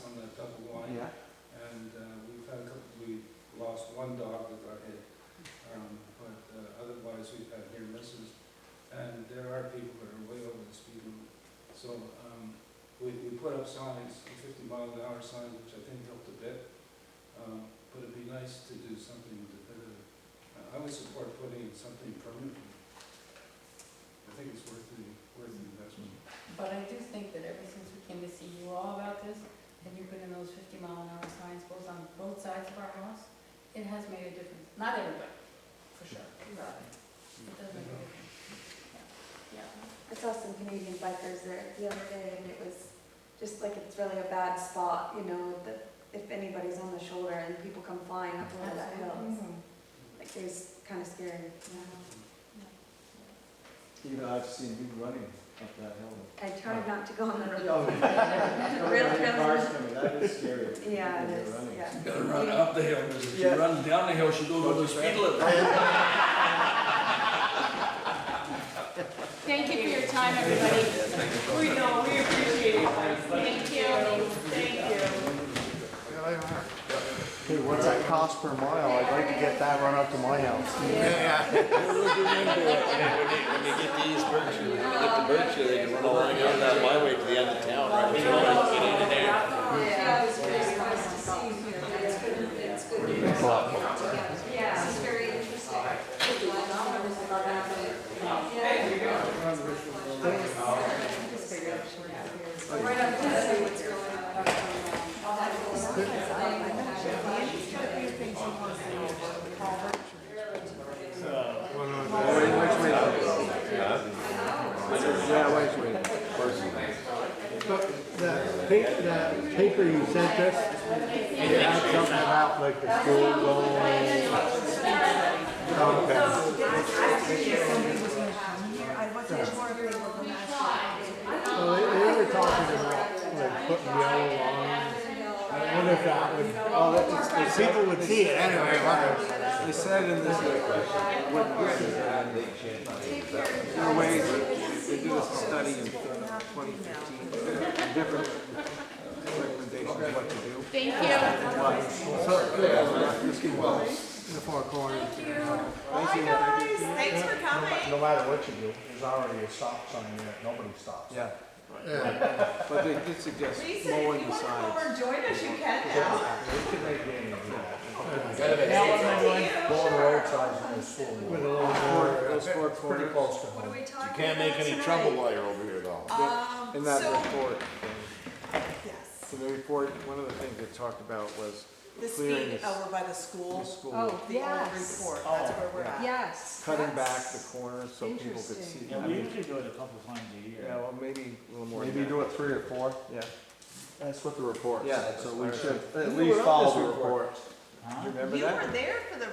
on that double line. Yeah. And we lost one dog that got hit, but otherwise we've had near misses. And there are people that are way over the speed limit. So we put up signs, 50-mile-an-hour signs, which I think helped a bit. But it'd be nice to do something definitive. I would support putting in something permanent. I think it's worth the investment. But I do think that ever since we came to see you all about this, and you put in those 50-mile-an-hour signs both on both sides of our house, it has made a difference. Not everybody, for sure. It does make a difference. I saw some Canadian bikers there the other day, and it was just like it's really a bad spot, you know, that if anybody's on the shoulder and people come flying up over that hill, like it was kind of scary. Even I've seen you running up that hill. I tried not to go on the road. Oh, Really? Cars coming, that is scary. Yeah, it When you're is, running. yeah. You gotta run up the hill, because if she Yeah. runs down the hill, she goes over the speed limit. Thank you for your time, everybody. We know, we appreciate it. Thank you, thank you. Hey, what's that cost per mile? I'd like to get that run up to my house. When they get to East Berkshire, when they get to Berkshire, they can run along down that byway to the end of town, right? We can always get in and there. Yeah, it was really nice to see you here. It's good, it's good. Yeah, it's very interesting. Right up to see what's going The paper you sent us, it had something about like the school going. Okay. I figured somebody was gonna come here, I wasn't sure if they were gonna actually. Well, they were talking about like putting yellow lines. I wonder if that would, if people would see it anyway, They said in this, there are ways, they did a study in 2015, different recommendations what to do. Thank you. in the four corners. Hi guys, thanks for coming. No matter what you do, there's already a stop sign there, nobody stops. Yeah, Yeah. but they did suggest Lisa, if mowing you the wanna come sides. over and join us, you can now. Going to roadsides in the school. With a little Those four Pretty corners. close to What are home. we talking about Can't make any tonight? trouble while you're over here though. In that So, report thing. yes. So the report, one of the things it talked about was The clearing speed the over by the school, school, the old Yes. report, Oh, that's where we're at. Yes. cutting back that's the corners so people could see. interesting. Yeah, I we mean, usually do it a couple times a year. yeah, well, maybe a little more. than Maybe that. do it 3 or 4. Yeah. That's what the report Yeah, said, that's so what we I should read. at You least were on follow this the report. report. Huh? You remember You that? were there for the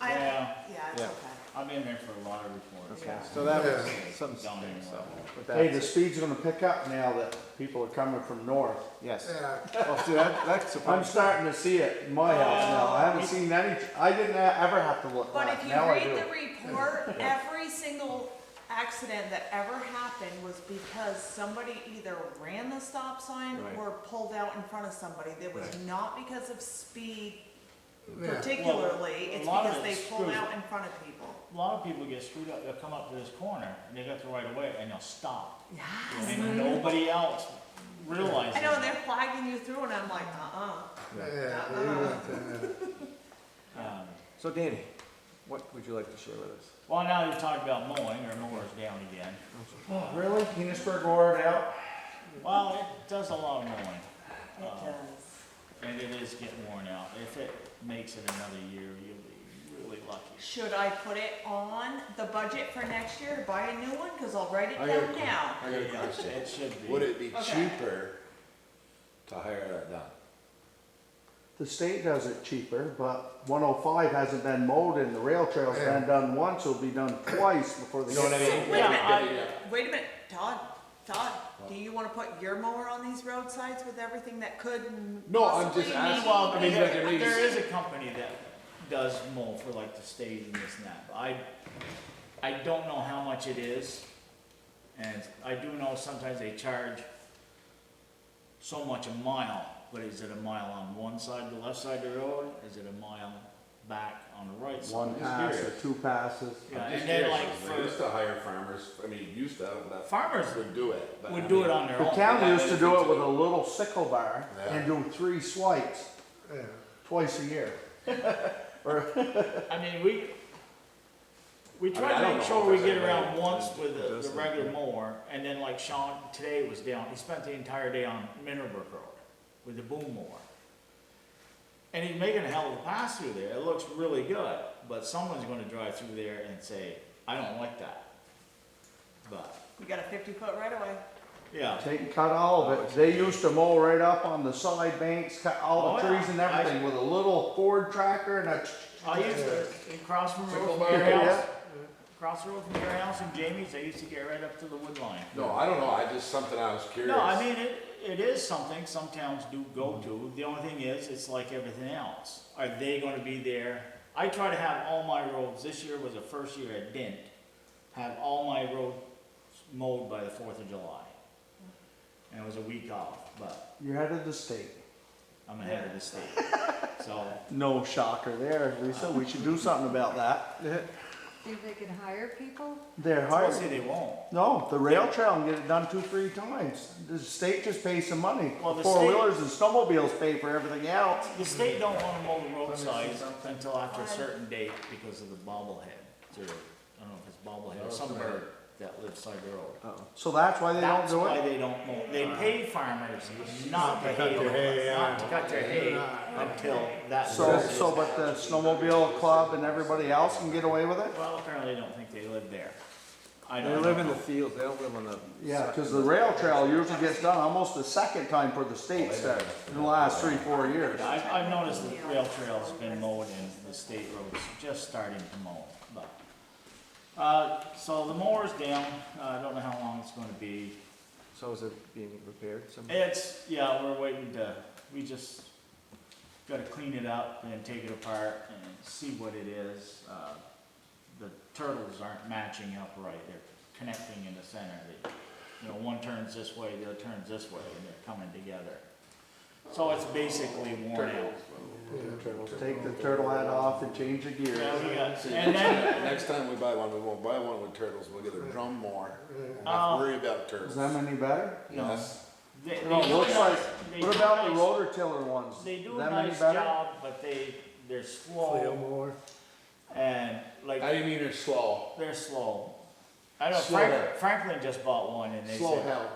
Yeah, it's Yeah. okay. I've been there for a lot of reports. Okay, Yeah. so that was Yeah. some, Don't even so, know. with Hey, the that, speed's gonna pick up now that people are coming from north. yes. Yeah. Well, see, that's I'm surprising. starting to see it in my house now. I haven't seen any, I didn't ever have to look But back, if you now I read do. the report, every single accident that ever happened was because somebody either ran the stop sign Right. or pulled out in front of somebody. It was Right. not because of speed Yeah. particularly, Well, it's a lot of because they it's pulled screws. out in front of people. A lot of people get screwed up, they'll come up to this corner, and they got the right of way, and they'll stop. Yes. And nobody else realizes. I know, and they're flagging you through and I'm like, Yeah, they went, Um, So Danny, what would you like to share with us? Well, now you're talking about mowing, or mowers down again. Oh, really? Penisburg wore it out? Well, it does a lot of mowing. It does. And it is getting worn out. If it makes it another year, you'll be really lucky. Should I put it on the budget for next year to buy a new one? Cause I'll write it I got a down que- now. I got a Yeah, question. it should be. Would it be Okay. cheaper to hire that done? The state does it cheaper, but 105 hasn't been mowed and the rail trail's Yeah. been done once, it'll be done twice before they You know get. what I mean? Wait a Yeah, minute, wait a minute, Todd, do you wanna put your mower on these roadsides with everything that could No, I'm possibly just maybe- asking. Well, I mean, there, like, at least- there is a company that does mow for like the state and this and that, but I don't know how much it is. And I do know sometimes they charge so much a mile, but is it a mile on one side, the left side of the road? Is it a mile back on the right side? One pass or 2 passes. Yeah, I'm just and then curious, like 'cause I used for, to hire farmers, I mean, used to, that farmers would do it. but I would do it mean- on their The own. town used to do it with a little sickle bar Yeah. and do 3 swipes yeah. twice a year. Or, I mean, we try I to don't make know sure if we there's get around anybody once that with does the that. regular mower, and then like Sean today was down, he spent the entire day on Minerbrook Road with the boom mower. And he's making a hell of a pass through there, it looks really good, but someone's gonna drive through there and say, I don't like that. But, You got a 50-foot right away. yeah, take and cut all of it. They used to mow right up on the side banks, cut all the Oh, yeah. trees and everything with a little Ford tractor and a. I used to, across from the road Sickle from your bar, house, across the road from your house and Jamie's, I used to get right up to the wood line. No, I don't know, I just, something I was curious. No, I mean, it is something some towns do go to. The only thing is, it's like everything else. Are they gonna be there? I try to have all my roads, this year was the first year I didn't, have all my roads mowed by the 4th of July. And it was a week off, but You're head of the state. I'm ahead of the state. So, No shocker there, Lisa. We should do something about that. Think they can hire people? They're I hired. say they won't. No, the rail trail can get it done 2-3 times. The state just pays some money. Well, the Four-wheelers and snowmobiles pay for everything else. The state don't wanna mow the roadsides until after a certain date because of the bobblehead. I don't know if it's bobblehead or some bird that lives side the road. So that's why they don't That's do why it? they don't mow. They pay farmers not to cut their hay, not to cut their hay until that. So, but the snowmobile club and everybody else can get away with it? Well, apparently they don't think they live there. I They don't live in know. the fields, they don't live on the. Yeah, because the rail trail usually gets done almost the second time for the state start in the last 3-4 years. I've noticed the rail trail's been mowed and the state roads just starting to mow, but. So the mower's down, I don't know how long it's gonna be. So is it being repaired some? Yeah, we're waiting to, we just gotta clean it up and take it apart and see what it is. The turtles aren't matching up right, they're connecting in the center. One turns this way, the other turns this way, and they're coming together. So it's basically worn out. Take the turtle head off and change the gears. Yeah, we got, See, and then, next time we buy one, we won't buy one with turtles, we'll get a drum mower. Won't have Oh. to worry about turtles. Is that any better? no. Yes. They No, it do looks a like, nice- they what do about a the nice- rotor tiller ones? They do a Them any nice better? job, but they're slow Flail mower. and like, How do you mean they're slow? they're slow. I know Slow down. Franklin just bought one and they Slow said, hell.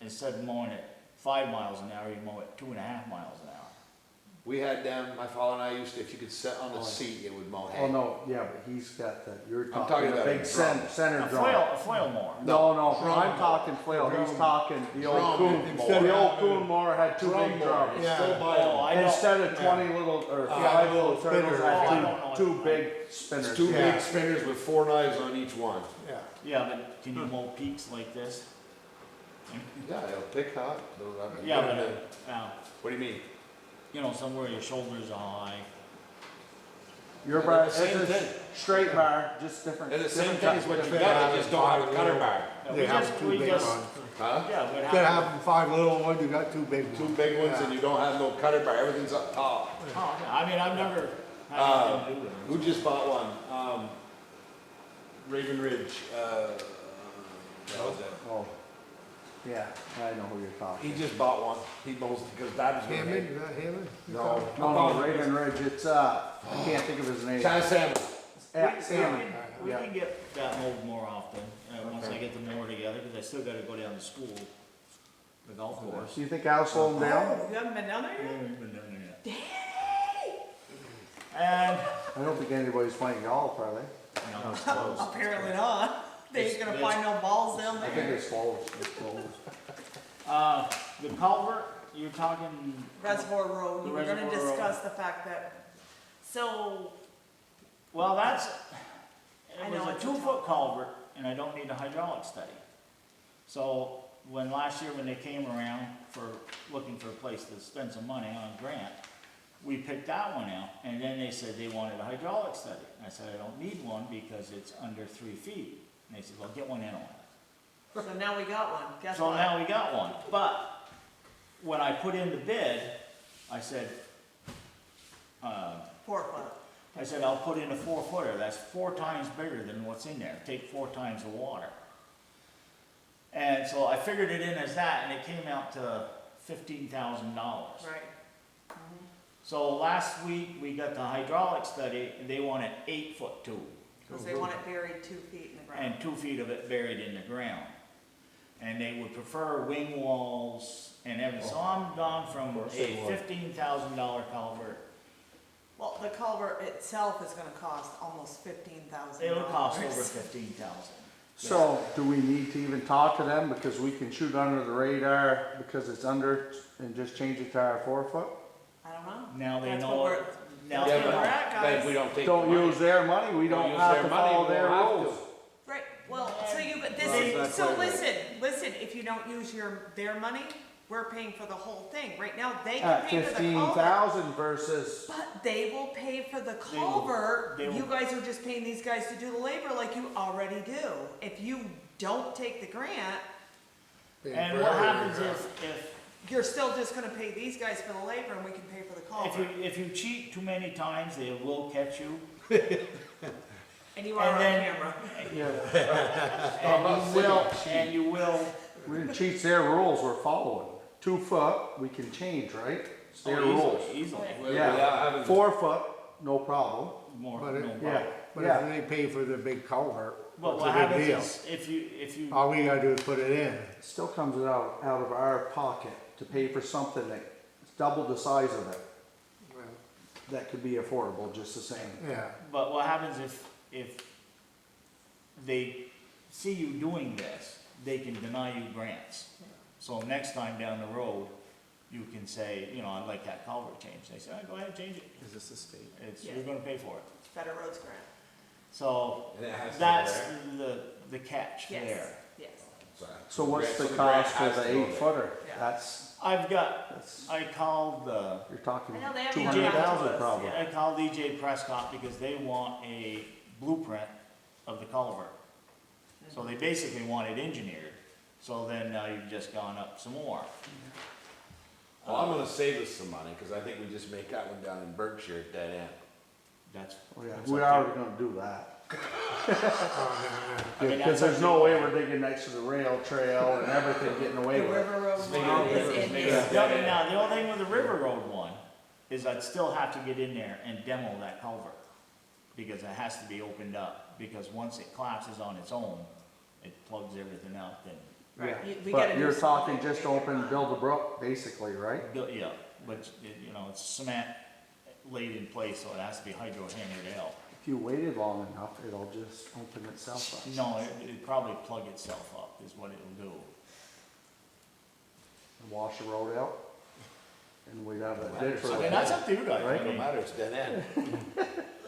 instead of mowing it 5 miles an hour, you mow it 2.5 miles an hour. We had them, my father and I used to, if you could sit on the seat, it would mow hay. Oh, no, yeah, but he's got the, you're talking talking a about big a drum. center A drum. flail mower. No, Drum I'm mower. talking flail, he's Drum. talking the old Drum coon, instead the of old coon mower had two Drum big mower. drums. Yeah. Still buy Oh, them. I don't- Instead of 20 little, or Yeah. 5 little turtles, Spinners. had Oh, I don't know. two big spinners. It's two Yeah. big spinners with 4 knives on each one. Yeah. Yeah, but can you mow peaks like this? Yeah, they'll pick hot. Yeah, but, What do you mean? you know, somewhere your shoulders are high. Your Yeah, bar, they're it's the same a thing. straight bar, just different. They're the same different thing as type- what you got, they just don't have a cutter bar. They have two big ones. Huh? Yeah, but Instead of having 5 little ones, you got 2 big ones. Two big ones and you don't have no cutter bar, everything's up top. Oh, yeah, I mean, I've never had anything to do with it. Who just bought one? Raven Ridge, what was it? Oh, yeah, I know who you're talking. He just bought one, he mows, because Dad's gonna Hammond, make. is that Hammond? No. No, Raven Ridge, it's, I can't think of his name. China Salmon. Yeah, Salmon, We yeah. can get that mowed more often, once I get the mower together, because I still gotta go down to school, the golf course. Do you think I'll slow him down? Oh, you haven't been down there I yet? haven't been down there yet. And, I don't think anybody's playing golf, are they? you know, it's closed. Apparently not. They ain't gonna It's- find no balls down I think there. it's closed, it's closed. The culvert, you're talking, Reservoir Road, The we were gonna Reservoir Road. discuss the fact that, so, well, that's, I it know was a what you're 2-foot culvert, and I don't need a hydraulic study. So, when last year, when they came around for, looking for a place to spend some money on a grant, we picked that one out, and then they said they wanted a hydraulic study. I said, I don't need one because it's under 3 feet. And they said, well, get one in on it. so now we got one, guess So what? now we got one, but when I put in the bid, I said, 4 foot. I said, I'll put in a 4-footer, that's 4 times bigger than what's in there, take 4 times the water. And so I figured it in as that, and it came out to $15,000. Right. So last week, we got the hydraulic study, and they want an 8-foot tube, Cause they want it buried 2 feet in the ground. and 2 feet of it buried in the ground. And they would prefer wing walls and everything, so I'm gone from a $15,000 culvert. Well, the culvert itself is gonna cost almost $15,000. It'll cost over 15,000. So, do we need to even talk to them, because we can shoot under the radar because it's under, and just change it to our 4-foot? I don't know. Now they That's know, what it. Now that's they where know. we're at, But if guys. we don't take the Don't money. use their money, we don't use have their to money, follow we their won't have rules. Right, well, so you, but Well, this is, that's so why listen, if you don't use their money, we're paying for the whole thing. Right now, they can At pay for the culvert. 15,000 versus, But they will pay for the culvert. they will. You guys are just paying these guys to do the labor like you already do. If you don't take the grant, And what happens if you're still just gonna pay these guys for the labor and we can pay for the culvert. if you cheat too many times, they will catch you. And you are on and then- camera. And you will, we didn't cheat their rules, we're following. 2 foot, we can change, right? It's their rules. easily, Yeah, Without having- 4 foot, no problem. more, But it- no Yeah, problem. But yeah. if they pay for the big culvert, But it's what a big happens deal. is, if you, All we gotta do is put it in. It still comes out of our pocket to pay for something that's double the size of it. That could be affordable, just the same. Yeah. but what happens if they see you doing this, they can deny you grants. So next time down the road, you can say, you know, I'd like that culvert changed. They say, oh, go ahead, change it. Is this a state? You're gonna pay for it. Better Roads grant. So And it has to go that's there. the catch Yes, there. yes. So what's the grant cost for has the to go 8 there. footer? Yeah. That's, I called you're talking I know they haven't 200,000 gotten to us probably. I called EJ Prescott because they want a blueprint of the culvert. So they basically want it engineered, so then now you've just gone up some more. Well, I'm gonna save us some money, cause I think we just make that one down in Berkshire at dead end. That's, Oh, yeah, that's we're up to already gonna do that. I mean, Because that's there's up no to- way we're digging next to the rail trail and everything getting away The with it. River Road Make it one a is river, in make it this. a- Now, the only thing with the River Road one is I'd still have to get in there and demo that culvert. Because it has to be opened up, because once it collapses on its own, it plugs everything up and, Right, Yeah. we gotta But do you're something talking to just make it open, run. build a brook, basically, right? yeah, but, you know, it's cement laid in place, so it has to be hydro hammered out. If you waited long enough, it'll just open itself up. No, it'd probably plug itself up is what it'll do. Wash the road out, and we'd have a ditch for I mean, that's up to you guys, Right. I No mean, matter, it's dead end.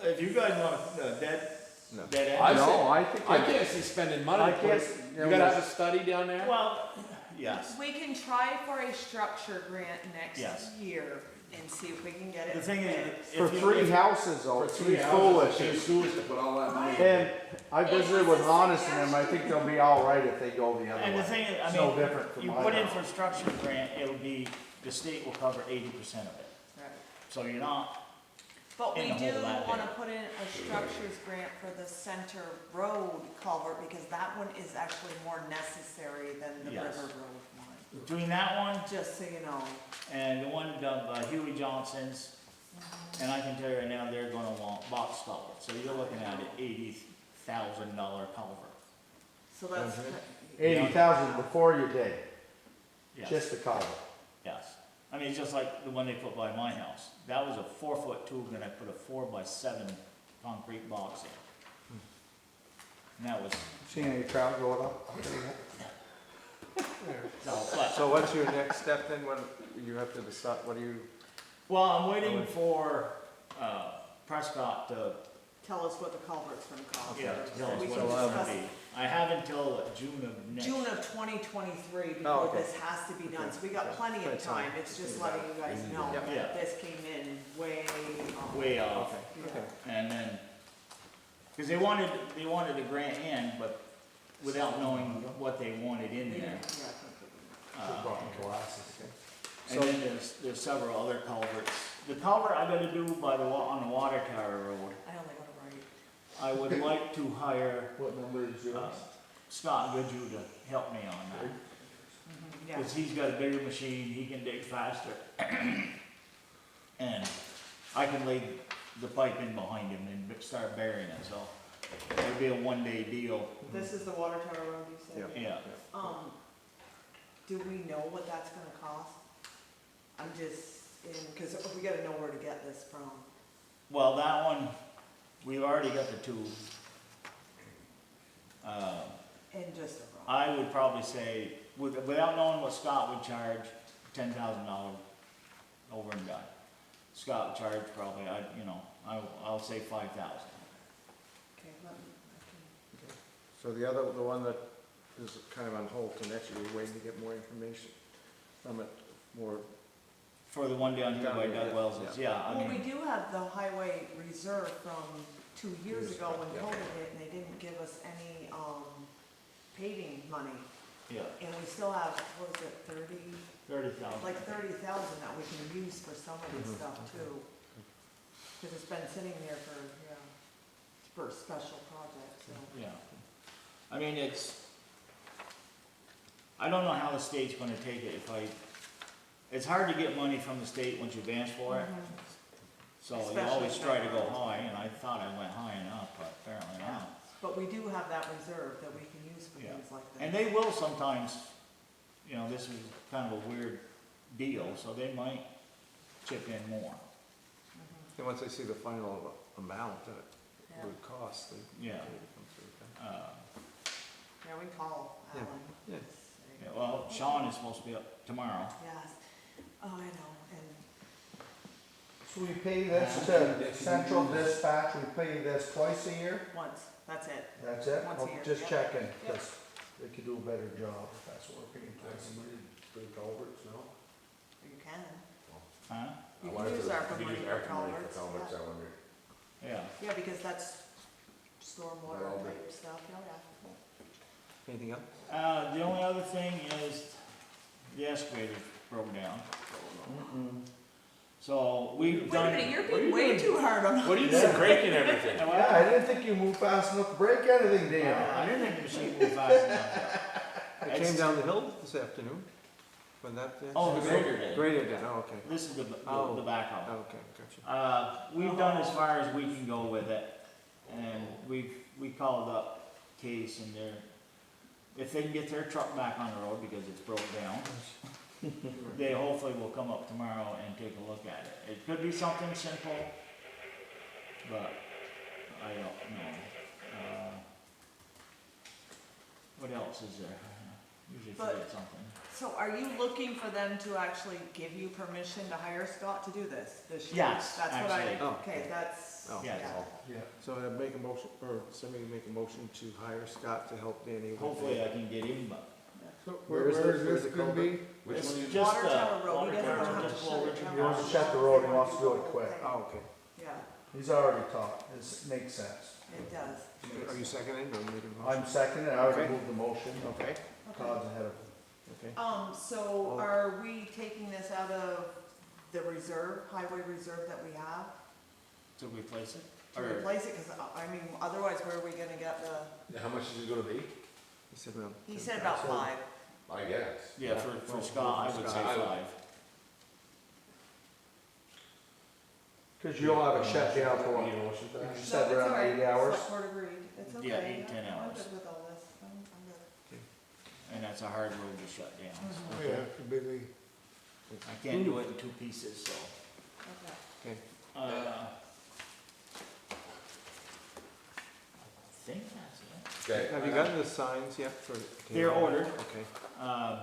if you guys want a dead No. end. I No, say- I think. I can't see spending money. I can't. You gotta have a study down there? Well, yes. We can try for a structure grant next Yes. year and see if we can get it. The thing is, fixed. For if you, three if- houses though, For it's three foolish. houses, foolish to put all that money. And I It visited was with a Honest and them, I think they'll be all right if they go the other and the way. thing is, I It's no mean, different from you my put in house. for structure grant, it'll be, the state will cover 80% of it. Right. So you're not, But we in the do hole that wanna big. put in a structures grant for the center road culvert, because that one is actually more necessary than the Yes. river road one. between that one Just so you know. and the one done by Huey Johnson's, and I can tell you right now, they're gonna want box culvert, so you're looking at an $80,000 culvert. So that's, 80,000 before you dig, Yes. just the color. Yes. I mean, it's just like the one they put by my house. That was a 4-foot tube and I put a 4x7 concrete box in. And that was, Seen any trout going up? So what's your next step then, when you have to decide, what do you? well, I'm waiting for, Prescott to, tell us what the culvert's gonna cost. yeah, So tell us we what can it's gonna discuss be. I have until June of next. June of 2023 Oh, before okay. this has to be done, so we got Okay. plenty of That's fine. time, it's just letting you guys know Yep. Yeah. that this came in way off. Way off. Okay. And then, because they wanted the grant in, but without knowing what they wanted in there. Uh, And then there's several other culverts. The culvert I gotta do by on the water tower road, I only got it right. I would like to hire What number is Scott Goodhue to help me on that. Yeah. Because he's got a bigger machine, he can dig faster. And I can lay the pipe in behind him and start burying it, so it'd be a one-day deal. This is the water tower road you said? Yeah. Do we know what that's gonna cost? I'm just, cause we gotta know where to get this from. Well, that one, we've already got the two. And just a road. I would probably say, without knowing what Scott would charge, $10,000 over and done. Scott would charge probably, I'll say 5,000. Okay, let me, So the one that is kind of on hold till next year, you're waiting to get more information from it, more. For the one down here by Down here, Doug yeah, Wells's, yeah, I well, we mean, do have the highway reserve from 2 years Years ago ago, when yeah. COVID hit, and they didn't give us any, paving money. yeah, And we still have, what is it, 30,000. like 30,000 that we can use for some of this stuff too. Cause it's been sitting there for a special project, so. Yeah. I mean, I don't know how the state's gonna take it it's hard to get money from the state once you've asked for it. So you Especially always if try to that go road's high, and I thought I went high enough, but apparently not. But we do have that reserve that we can use for Yeah. things like that. And they will sometimes, this is kind of a weird deal, so they might chip in more. And once they see the final amount that Yeah. it would cost, they. Yeah. they come through, okay. Yeah, we can call Yeah. Alan. Yeah. Yeah, well, Sean is supposed to be up tomorrow. Yes, oh, I know, and So we pay this to Central Dispatch, we pay this twice a year? once, that's it. That's it? Once a Okay, year, just yep. checking, Yep. because they could do a better job if that's what we're paying twice a year. Good culverts, no? You can. Huh? You I can wanted use to- ARPA we money use for ARPA money culverts, culverts, yeah. I wonder. Yeah. Yeah, because that's stormwater Well, type stuff, yeah. Anything else? The only other thing is the excavator broke down. So we've Wait a done. minute, you're being way too hard on. What are you doing, breaking everything? Yeah, I didn't think you moved fast enough to break anything, did you? I didn't think the machine moved fast enough. It came down the hill this afternoon, when that. Oh, the grader did. Grader did, oh, okay. This is the Oh. backhoe. Oh, okay, gotcha. We've done as far as we can go with it, and we called up Case and if they can get their truck back on the road because it's broke down, they hopefully will come up tomorrow and take a look at it. It could be something simple, but I don't know. What else is there? Usually forget something. So are you looking for them to actually give you permission to hire Scott to do this year? Yes, That's what I, actually. okay, that's, Oh. Yes. yeah. Yeah, so I make a motion, or somebody make a motion to hire Scott to help Danny with. Hopefully I can get him, but So Where is where it? is Where's this it gonna called? be? Which it's one you? just, Water Tower Road, he doesn't Water have Tower, to just shut below it Richard down. He wants to shut the road, he wants to do it quick. Oh, okay. Yeah, He's already talked, this makes sense. it does. Are you seconding or making a I'm motion? seconding, I already Okay. moved the motion, Okay, Todd's ahead of me. okay. So Oh. are we taking this out of the reserve, highway reserve that we have? to replace it? To Or- replace it, cause I mean, otherwise where are we gonna get the, How much is it gonna be? He said around. he said about 5. I guess. Yeah, for Scott, I would say Scott, I would- 5. Cause you'll have it shut down for what, Need a motion for that? you said around 80 hours? Select board agreed, it's okay. Yeah, 8, 10 I'm hours. good with all this, I'm good. And that's a hard road to shut down. Oh, yeah, completely. I can't do it in 2 pieces, so. Okay. I think that's it. Okay. Have you gotten the signs yet for? They're ordered. Okay. I'm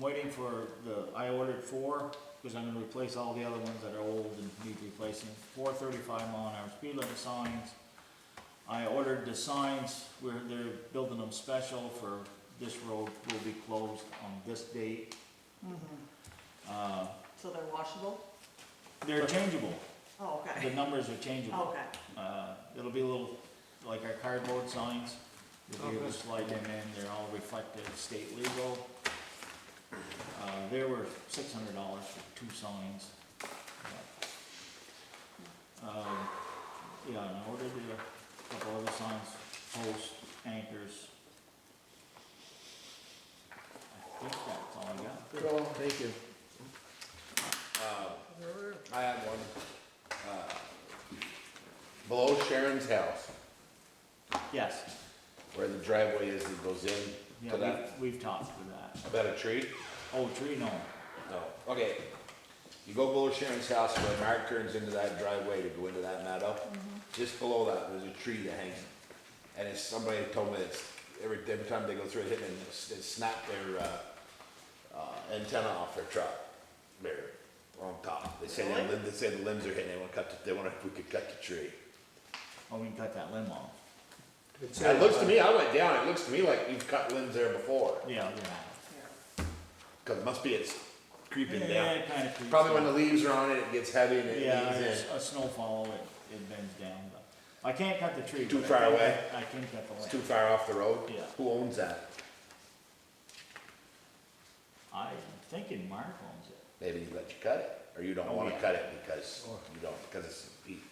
waiting for I ordered 4, because I'm gonna replace all the other ones that are old and need replacing. 4 35-mile-an-hour speed limit signs. I ordered the signs, where they're building them special for this road will be closed on this date. So they're washable? They're changeable, Oh, okay. the numbers are changeable. Okay. It'll be a little, like our cardboard signs, you'll be able to slide them in, they're all reflective, state legal. They were $600 for 2 signs. Yeah, and I ordered a couple other signs, posts, anchors. I think that's all I got. Cool, thank you. I had one, below Sharon's house, Yes, where the driveway is that goes in yeah, to that, we've talked to that. about a tree? Oh, tree, no. No, okay. You go below Sharon's house where Mark turns into that driveway to go into that meadow. Just below that, there's a tree that hangs. And it's, somebody told me it's, every time they go through it, hitting it, it snapped their, antenna off their truck. There, on top. They say, Really? they say the limbs are hitting, they wanna, if we could cut the tree. Oh, we can cut that limb off. It looks to me, I went down, it looks to me like you've cut limbs there before. Yeah, Cause it must be, it's creeping yeah. down. Yeah, it kinda creeps Probably when down. the leaves are on it, it gets heavy and it Yeah, leans there's in. a snowfall, it bends down, but I can't cut the tree. Too but I far can away? cut- I can cut the It's limb. too far off the road? Yeah. Who owns that? I'm thinking Mark owns it. Maybe he let you cut it, or you don't Oh, wanna yeah. cut it because you don't, because it's peat.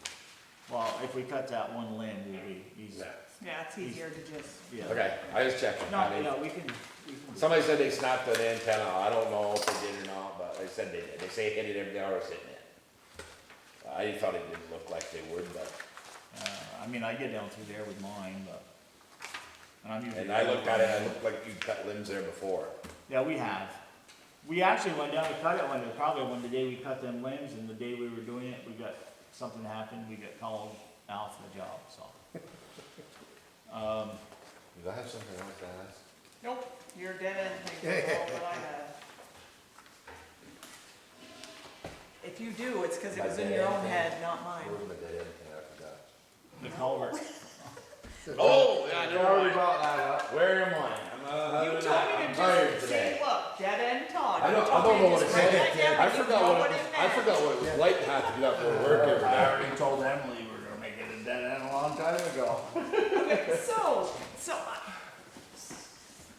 Well, if we cut that one limb, we'll be easy. Yeah. Yeah, it's easier to just. Yeah. Okay, I was checking. No, I mean, yeah, we can. somebody said they snapped an antenna, I don't know if they did or not, but they said they did. They say it hit it every hour it's hitting it. I thought it didn't look like they would, but, I mean, I get down through there with mine, but. And I'm usually. and I looked at it, it looked like you cut limbs there before. Yeah, we have. We actually went down to cut it probably the day we cut them limbs and the day we were doing it, we got, something happened, we got called out for the job, so. Do I have something like that? Nope, you're dead end thing, that's all that I had. If you do, it's because it was in your own head, not mine. Where was my dead end thing? I forgot. The culvert. Oh, yeah, You already brought that up. Where am I? You told me I'm to tired just today. say, look, dead end Todd. I You don't, told I don't me know to what just it write said. that down, I but you forgot know what, it I meant. forgot what it was like to have to get up for work every day. I already told Emily we were gonna make it a dead end a long time ago. Okay, so,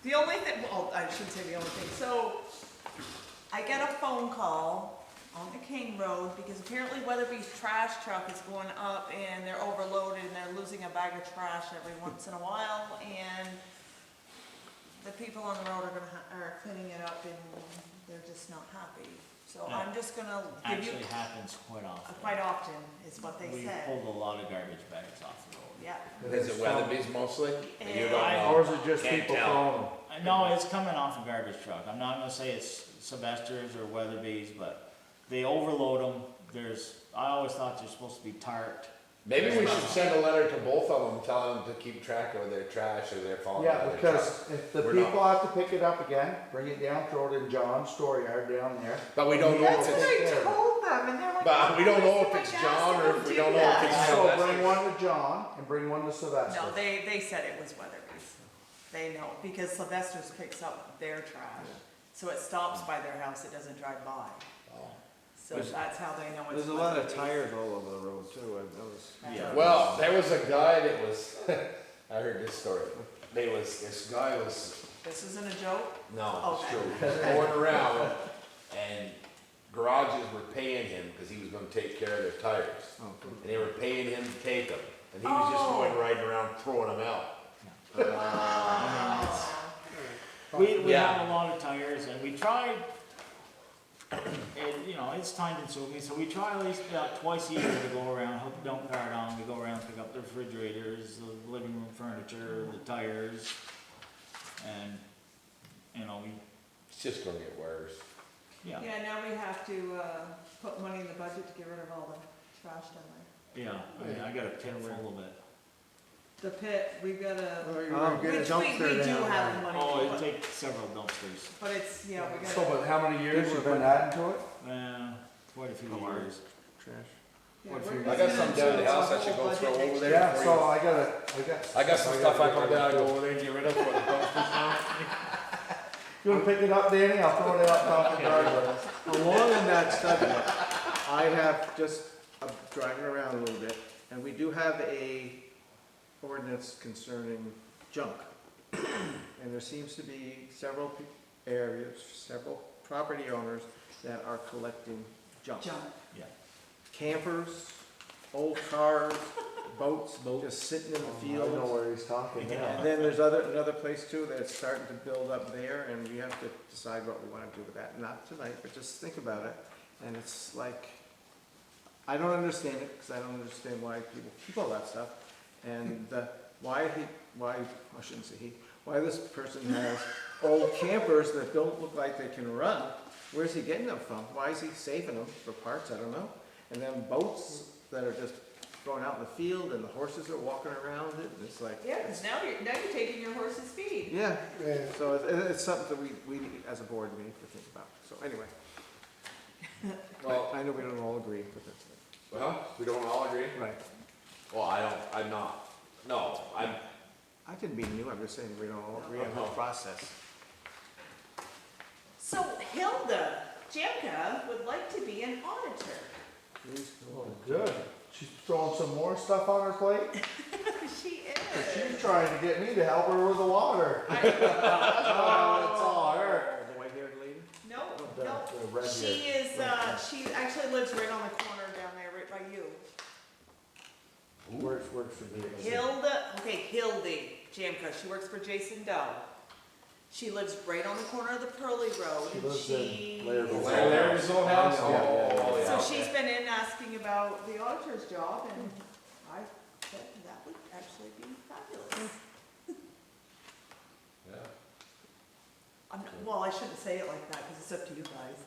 the only thing, well, I shouldn't say the only thing, so, I get a phone call on the King Road, because apparently Weatherby's trash truck is going up, and they're overloaded, and they're losing a bag of trash every once in a while, and the people on the road are cleaning it up, and they're just not happy. So Yeah. I'm just gonna give you, Actually happens quite often, is what they We said, pulled a lot of garbage bags off the road. yeah. Is it Weatherby's mostly? You don't And- know? Or is it just Can't people tell. throwing them? No, it's coming off a garbage truck. I'm not gonna say it's Sylvester's or Weatherby's, but they overload them. I always thought they're supposed to be tarped. Maybe we should send a letter to both of them, telling them to keep track of their trash or their falling out Yeah, of their truck. because if the We're people have to pick it up again, bring it down, throw it in John's storeyard down there. But we don't know That's if what it's, I told them, and they're like. but "Oh, we don't know my if it's gas John or if don't we do don't know if that." it's So Sylvester. bring one to John and bring one to Sylvester. No, they said it was Weatherby's. They know, because Sylvester's picks up their trash, so it stops by their house, it doesn't drive by. So that's how they know it's There's a lot of Weatherby's. tires all over the road too, I've noticed. Yeah. Well, there was a guy that was, I heard this story. This guy was, This isn't a joke? no, it's Okay. true, going around and garages were paying him because he was gonna take care of their tires. And they were paying him to take them. And he was just Oh. going riding around throwing them out. We Yeah. have a lot of tires, and we tried, and, you know, it's time consuming, so we try at least about twice a year to go around, hook the dump cart on, we go around, pick up the refrigerators, the living room furniture, the tires, and, you know, It's just gonna get worse. yeah, Yeah, now we have to, put money in the budget to get rid of all the trash down there. yeah, I mean, I got a pit full of it. The pit, we've got Well, a, you're gonna get a which dumpster we do down have there. the money Oh, to it put, takes several dumpsters, but it's, yeah, we So, gotta. but how many years you been adding to it? quite a few years. Trash. Yeah, What we're if you- I got gonna some down at the do a house I whole should go budget throw over next there. year. Yeah, before so you- I got some stuff I come down, go over there and get rid of for the dumpsters now. You wanna pick it up, Danny? I'll throw it out top the driveway. Along in that subject, I have just, I'm driving around a little bit, and we do have a ordinance concerning junk. And there seems to be several areas, several property owners that are collecting junk. Junk. Campers, old cars, boats, just sitting in the I field. know where he's talking now. And then there's another place too that's starting to build up there, and we have to decide what we wanna do with that. Not tonight, but just think about it. And it's like, I don't understand it, because I don't understand why people keep all that stuff. And why, I shouldn't say why this person has old campers that don't look like they can run. Where's he getting them from? Why is he saving them for parts? I don't know. And then boats that are just going out in the field, and the horses are walking around it, and it's like. Yeah, because now you're taking your horse's speed. Yeah, so it's something that we as a board, we need to think about. So anyway, Well, I know we don't all agree, but that's it. well, we don't all agree? Right. Well, I'm not. No, I didn't mean you, I'm just saying we don't all agree on the process. So Hilda Jamka would like to be an auditor. Oh, good. She's throwing some more stuff on her plate? She is. She's trying to get me to help her with the water. Oh, it's all her. The white-haired lady? No, The no. red She hair. is, she actually lives right on the corner down there, right by you. Works for me. Hildy Jamka, she works for Jason Doe. She lives right on the corner of the Pearly Road. She lives She- in Larry's old Larry's old house? Yeah, yeah, yeah. Oh, yeah. So she's been in asking about the auditor's job, and I said that would actually be fabulous. Yeah. Well, I shouldn't say it like that, because it's up to you guys.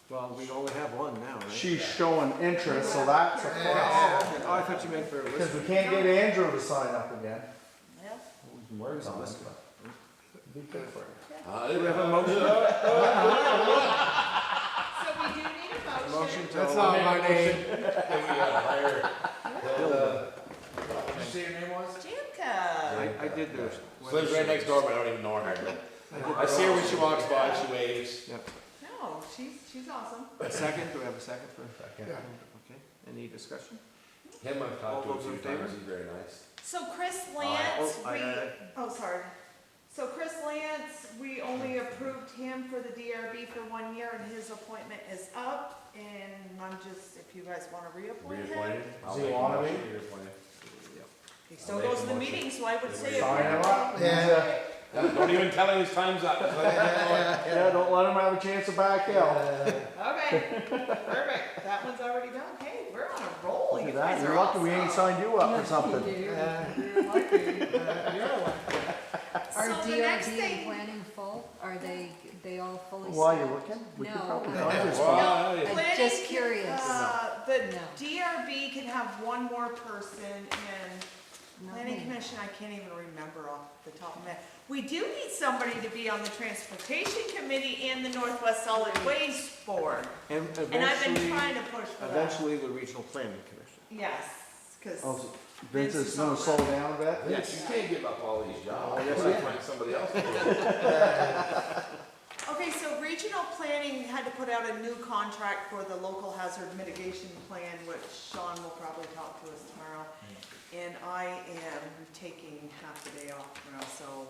Well, we only have one now, right? She's showing interest, so that's a plus. Oh, I thought you meant for a Because list. we can't get Andrew to sign up again. Yeah. We can work on it, but be good for it. Do we have a motion? So we do need a motion. Motion to. That's not my name. Did you say your name was? Jamka. I did do it. She lives right next door, but I don't even know her hardly. I see her when she walks by, she waves. No, she's awesome. A second, do we have a second for? Second. Okay, any discussion? Him I've talked to All a those few in favor? times, he's very nice. So Chris Lance, Oh, oh, sorry. So Chris Lance, we only approved him for the DRB for 1 year, and his appointment is up, and I'm just, if you guys wanna reappoint him. Reappointed? I'll Does he make a wanna motion be? to reappoint him. He still I'll make goes a to the motion. meeting, so I would say. Sign him up. Don't even tell him his time's up. Yeah, don't let him have a chance to back out. Okay, perfect. That one's already done. Hey, we're on a roll. Look You at guys that, are you're lucky we ain't awesome. signed you up for something. You're lucky. You're lucky. So the next DRB thing- and planning full? Are they all fully staffed? While you're looking, we could No. probably. No. find this Well, spot. yeah. I'm just curious. The No. DRB can have one more person, and planning Nothing. commission, I can't even remember off the top of my head. We do need somebody to be on the transportation committee and the Northwest Solid Waste Board, And and I've been eventually, trying to push for that. eventually the regional planning commission. Yes, cause. Oh, so Vince is gonna slow down a bit? Yes, you can't give up all these jobs. I guess You gotta I can. find somebody else to do it. Okay, so regional planning had to put out a new contract for the local hazard mitigation plan, which Sean will probably talk to us tomorrow. And I am taking half the day off tomorrow, so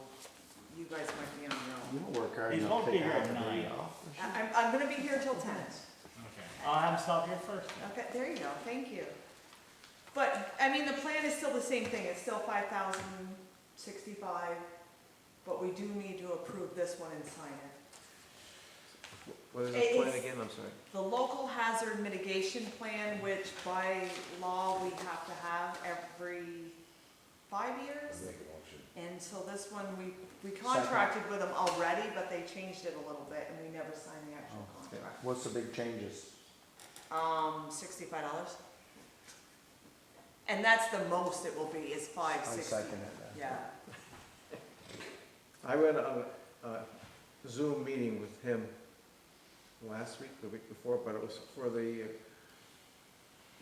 you guys might be on your own. You don't work hard He's enough won't to be take here half at a day 9. off. I'm gonna be here till 10. Okay. I'll have him stop here first. Okay, there you go, thank you. But, I mean, the plan is still the same thing, it's still 5,065, but we do need to approve this one and sign it. What is It this plan is- again, I'm sorry? The local hazard mitigation plan, which by law we have to have every 5 years. Make a motion. And so this one, we contracted with them already, but they changed it a little bit and we never signed the actual Oh, contract. What's the big changes? $65. And that's the most it will be, is I $560. second it then. Yeah. I went on a Zoom meeting with him last week, the week before, but it was for the,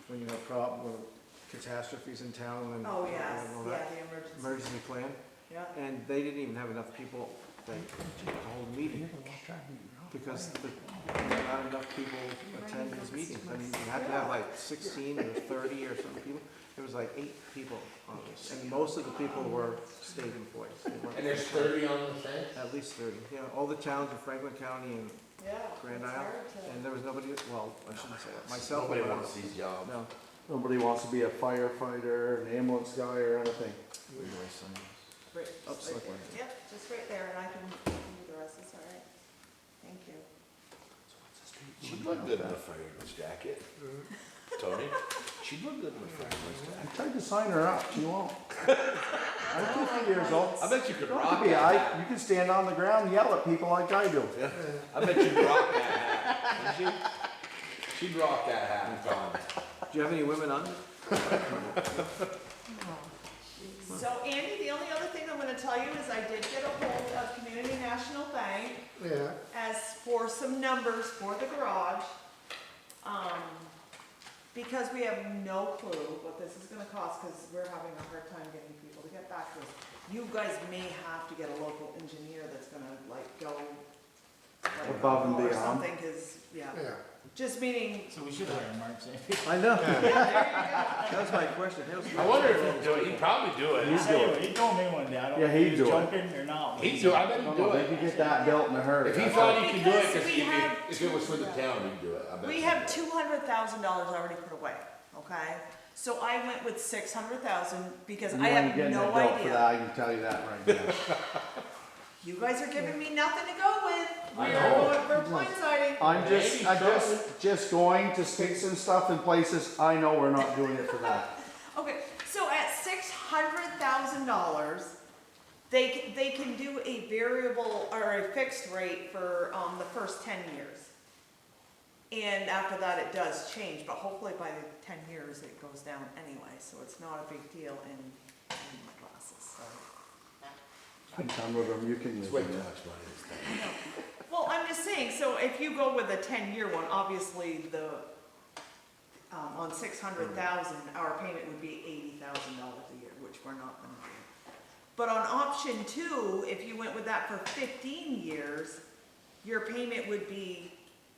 when you have problem with catastrophes in town and. Oh, yes, and all yeah, that, the emergency. Emergency plan, Yeah. and they didn't even have enough people, to hold a meeting. Because not enough people attend his meetings. I mean, you have to have like 16 or 30 or some people. There was like 8 people on this, and most of the people were state employees. They weren't- And there's 30 on the thing? At least 30, yeah, all the towns in Franklin County and Yeah. Grand it's Isle, hard to- and there was nobody, well, I shouldn't say that, myself. Nobody and wants these jobs. No. Nobody wants to be a firefighter, an ambulance guy or anything. Right, Up right select there. board. Yep, just right there, and I can do the rest, it's all right. Thank you. She'd look good in a fireman's jacket. Tony, she'd look good in a fireman's I jacket. tried to sign her up, she won't. I'm 50 years old. I bet you could Don't rock be, that hat. you can stand on the ground and yell at people like I do. I bet you'd rock that hat, wouldn't she? She'd rock that hat, Tom. Do you have any women on? So Andy, the only other thing I'm gonna tell you is I did get a hold of Community National Bank Yeah. as for some numbers for the garage. Because we have no clue what this is gonna cost, cause we're having a hard time getting people to get back to us. You guys may have to get a local engineer that's gonna like go like, Above and or beyond. something, cause, yeah, Yeah. just meaning, So we should hire Mark Zappi. I know, yeah, there you that was my question. I wonder if he'd do it, he'd probably do it. He told me one day, I don't know Yeah, if he'd he was do it. joking or not. but He'd do it, I bet No, he'd do no, they it. could get that built in a hurry. If he That's thought all. he could do it, Because we have if it was for the town, he'd do it, I bet. we he'd have do it. $200,000 already put away, okay? So I went with 600,000 because You I ain't have getting no it built for idea. that, I can tell you that right now. You guys are giving me nothing to go with. We I are know. going for blindsiding. I'm just going to stick some stuff in places, I know we're not doing it for that. Okay, so at $600,000, they can do a variable or a fixed rate for the first 10 years. And after that, it does change, but hopefully by the 10 years, it goes down anyway, so it's not a big deal in my glasses, so. I'm done with them, you can It's use way them. too much money, this thing. Well, I'm just saying, so if you go with a 10-year one, obviously on 600,000, our payment would be $80,000 a year, which we're not gonna do. But on option 2, if you went with that for 15 years, your payment would be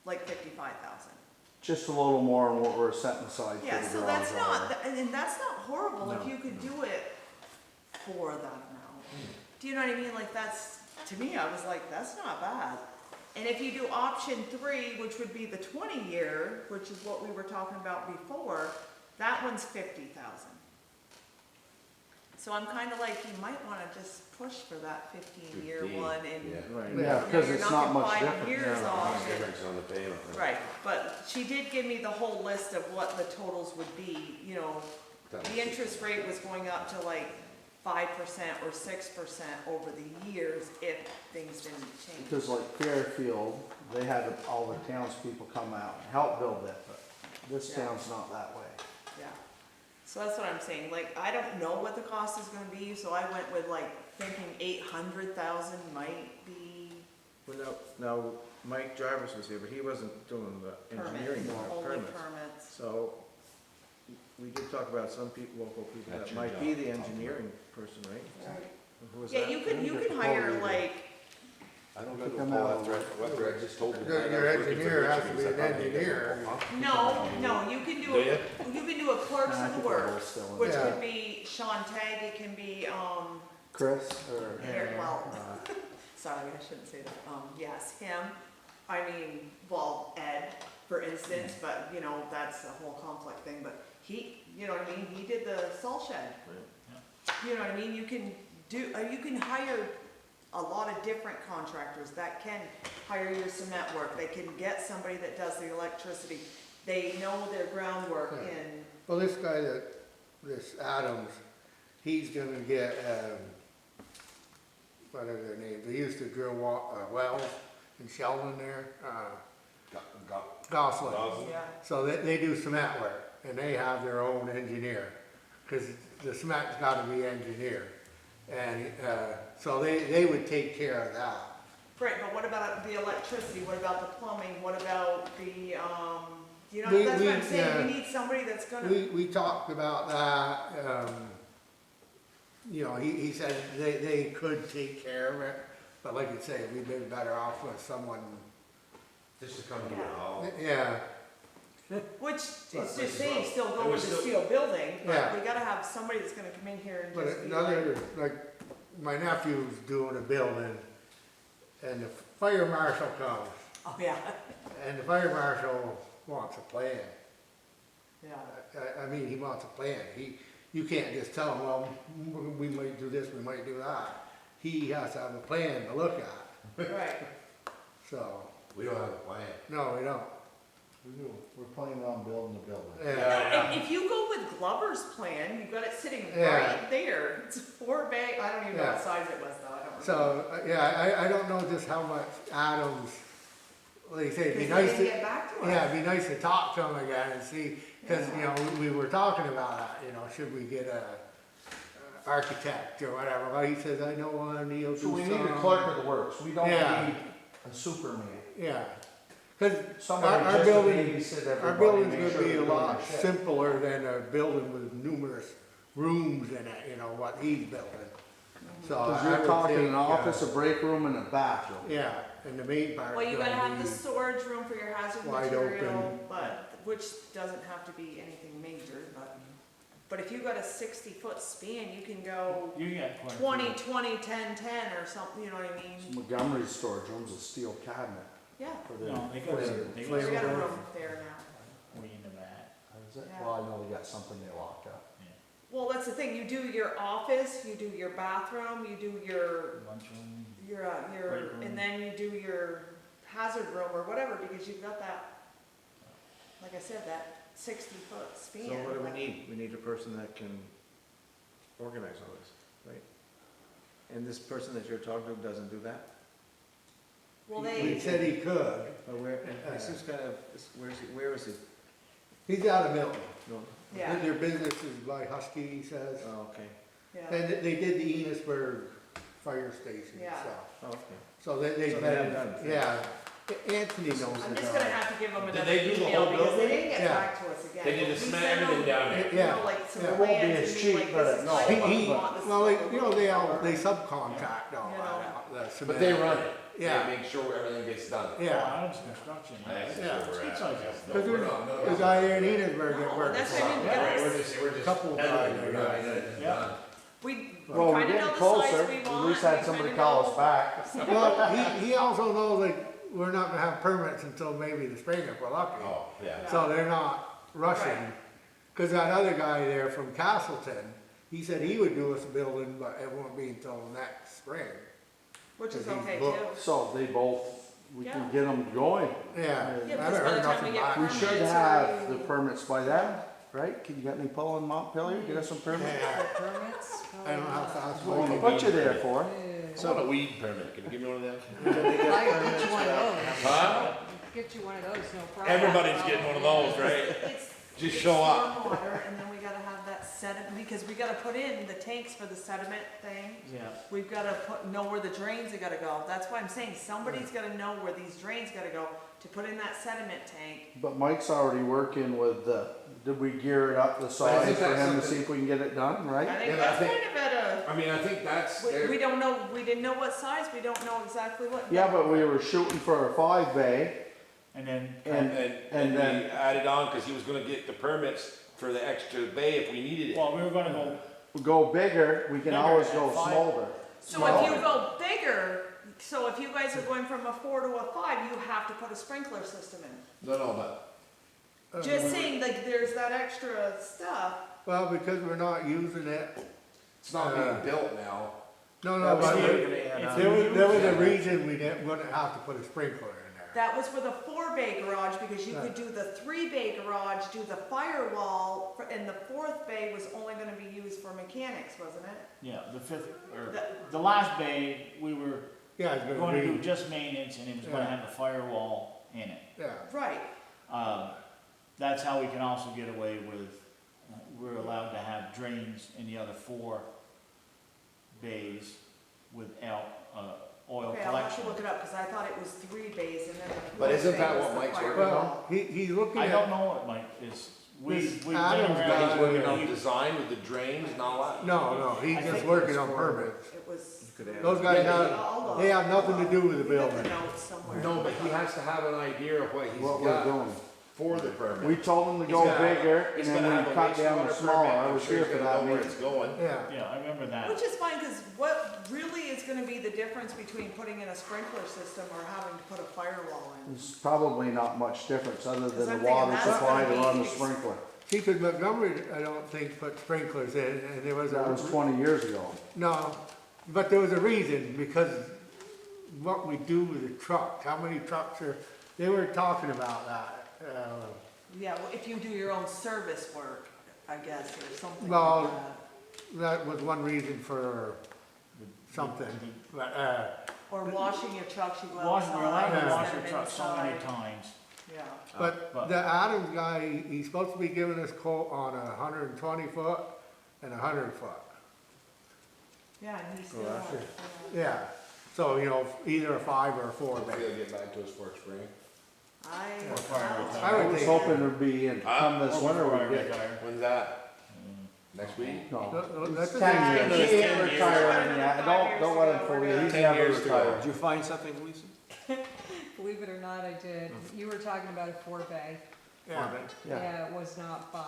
like 55,000. Just a little more than what we're setting aside for the Yeah, garage. so that's not, already. and that's not horrible if No. you could do it for that amount. Do you know what I mean? Like that's, to me, I was like, that's not bad. And if you do option 3, which would be the 20-year, which is what we were talking about before, that one's 50,000. So I'm kind of like, you might want to just push for that 15-year 15, one and. yeah. Right, you know, yeah, because you're it's not much knocking 5 different. years yeah. off. Much difference on the payment. Right, but she did give me the whole list of what the totals would be, you know, the interest rate was going up to like 5% or 6% over the years if things didn't change. Because like Fairfield, they had all the townspeople come out and help build it, but this Yeah. town's not that way. Yeah, so that's what I'm saying, like, I don't know what the cost is gonna be, so I went with like thinking 800,000 might be Well, now, Mike Jarvis was here, but he wasn't doing the engineering only permits. permits. So, we did talk about some people, local people That's that your might job. be the engineering person, right? Right. Who was Yeah, that? you can hire like, I don't know what I just told you. Your engineer has to be an engineer. no, you can do, you can do a clerks Nah, I of the think they're both works, still in which there. could be Sean Tagg, it can be, Chris, or? well, sorry, I shouldn't say that, yes, him, I mean, well, Ed, for instance, but, you know, that's a whole conflict thing, but he, you know what I mean, he did the salt shed. You know what I mean, you can hire a lot of different contractors that can hire your cement work, they can get somebody that does the electricity, they know their groundwork Yeah. in, Well, this guy this Adams, he's gonna get, what are their names? They used to drill wells in Sheldon there, Gosselin. yeah. So they do cement work, and they have their own engineer, because the cement's gotta be engineered. And, so they would take care of that. Right, but what about the electricity, what about the plumbing, what about the, you know, We- that's what I'm we- saying, yeah. we need somebody that's gonna, We talked about that, you know, he said they could take care of it, but like you say, we'd been better off with someone, Just to come here. yeah, which is But just saying, still it go was with the still- steel building, but Yeah. we gotta have somebody that's gonna come in here and but just be like, another, like, my nephew's doing a building, and the fire marshal comes, oh, yeah, and the fire marshal wants a plan. yeah. I mean, he wants a plan. You can't just tell him, well, we might do this, we might do that. He has to have a plan to look at, Right, so, We don't have a plan. no, we don't. We do, we're planning on building the building. Yeah, if you go with Glover's plan, you've got it sitting Yeah. right there, it's 4 bay, I don't even know Yeah. what size it was though, I don't remember. so, yeah, I don't know just how much Adams, like you say, it'd be Because they nice didn't to, get back to us. yeah, it'd be nice to talk to him again and see, cause, you know, we were talking about that, you know, should we get a architect or whatever. Well, he says, I know one, he'll do So we need a some." clerk of the works, we don't Yeah. need a superman. Yeah, cause Somebody our just to building, babysit our everybody, building's make gonna sure be they're a doing lot their shit. simpler than a building with numerous rooms in it, you know, what he's building. So Cause I you're would talking think, an office, a break room, and a bathroom. Yeah, and the main part's Well, you gotta have the gonna storage room for your hazard Wide material, open. but, which doesn't have to be anything major, but if you got a 60-foot span, you can go You got quite a few. 20, 20, 10, 10 or something, you know what I mean? Montgomery's storage room's a steel cabinet Yeah, for the. No, they for got, the they we got got a Flammable. room there now. way into that. How is it? Yeah. Well, I know they got something they lock up. Well, that's the thing, you do your office, you do your bathroom, you do your, Lunchroom. your, and then you do your hazard room or whatever, because you've got that, like I said, that 60-foot span. So what do we need? We need a person that can organize all this, right? And this person that you're talking to doesn't do that? Well, He they, said he could. But where, and this is kind of, where is he? He's out of Milton. No, yeah, Their business is by Husky, he says. oh, okay, yeah, And they did the Enosburg fire station Yeah. stuff. oh, okay. So they So they have done it. yeah. Anthony knows I'm the just gonna guy. have to give them Did another they do the email whole because they building? didn't get Yeah. back to us again. They did the We cement, sent everything them, down there. you Yeah. know, like some Yeah. It won't be plans as and cheap, like, but this is no, kind of what we he- want, this is Well, what they, we're you know, looking they for. subcontract all You that know. out, the But cement. they run it. Yeah. They make sure everything gets done. Yeah. Adams Construction. That's Yeah. where we're at. It's like a- No, Cause we're not, no, there's a guy there in Enosburg that No, works. that's for what I him. mean. Yeah, right, we're just Couple peddling, guys, we're not, it's Yeah. done. We Well, we're kinda know getting the closer, size we at want. least had we somebody kinda call know- us back. Well, he also knows like, we're not gonna have permits until maybe the spring if we're lucky. Oh, yeah. So they're not rushing. Right. Cause that other guy there from Castleton, he said he would do us a building, but it won't be until next spring. Which is Cause he's okay booked. too. So they both, we Yeah. can get them going. Yeah. Yeah, I because haven't by the heard time nothing we get back. We should Permits have already- the permits by then. right? You got any pull in Montpelier, get us some permits? Permits? I don't know how fast Well, we what you there for? I want a weed permit, can you give me one of them? I can get you one of those. Huh? Get you one of those, no problem. Everybody's getting one of those, right? It's Just show up. stormwater, and then we gotta have that sediment, because we gotta put in the tanks for the sediment thing. Yeah. We've gotta know where the drains are gonna go. That's why I'm saying somebody's gotta know where these drains gotta go to put in that sediment tank. But Mike's already working with did we gear it up the size think for that's him to something- see if we can get it done, I right? think Yeah, but I that's think- kind of at a, I mean, I think that's, we don't know, we didn't know what size, we don't know exactly what. Yeah, but we were shooting for a 5 bay, And then, and and then- we added on, cause he was gonna get the permits for the extra bay if we needed it. well, we were gonna go, we go bigger, we can Bigger always at go 5. smolder. So if you go bigger, so if you guys are going from a 4 to a 5, you have to put a sprinkler system in. No, but, Just saying, like, there's that extra stuff. Well, because we're not using it, it's not being built now. no, That was but the- there was a reason we wouldn't have to put a sprinkler in there. That was for the 4-bay garage, because you could do the 3-bay garage, do the firewall, and the 4th bay was only gonna be used for mechanics, wasn't it? yeah, the fifth, or, The- the last bay, we were Yeah, it's going gonna to do be, just maintenance, and it was gonna Yeah. have a firewall in it. yeah. Right. That's how we can also get away with, we're allowed to have drains in the other 4 bays without, oil Okay, I'll have to collection. look it up, because I thought it was 3 bays, and then the 4th But isn't bay that was what the Mike's working firewall. Well, he's looking I don't at, know what Mike is, This we've Adam's been guy- around. He's working on design with the drains and all that. no, he's I just think working on permits. It was. Those guys I'll have, look. they have nothing to do with the We got building. the notes somewhere. No, but he has to have an idea of what he's What we're got doing. for the permit. We told him to He's go gotta- bigger, and he's then gotta we have a cut down the wastewater smaller, permit. I I'm was sure here he's for gonna that know where meeting. it's going. Yeah, Yeah, I remember that. Which is fine, because what really is gonna be the difference between putting in a sprinkler system or having to put a firewall in? There's probably not much difference, other Because than I'm the water thinking that's supply gonna to run be the sprinkler. see, 'cause Montgomery, I don't think put sprinklers in, and there was That was a, 20 years ago. no, but there was a reason, because what we do with the trucks, how many trucks are, they were talking about that. Yeah, well, if you do your own service work, I guess, or something Well, like that. That was one reason for something, but, Or washing your trucks, you go Wash, we're allowed outside to wash instead our of trucks so many inside. times. Yeah. but the Adams guy, he's supposed to be giving us quote on 120 foot and 100 foot. Yeah, and he's still. that's it. Yeah, so, either a 5 or a 4 Hopefully bay. he'll get back to us for spring. Or fire I I would was think, hoping it'd be in, come this Or winter, before I we'd get, retire. When's that? Next week? no. that's a 10 good years, idea. he ain't retiring yet, don't let him fool you, he's 10 never years to go. retired. Did you find something, Lisa? Believe it or not, I did. You were talking about a 4-bay. Yeah. Yeah. It was not 5.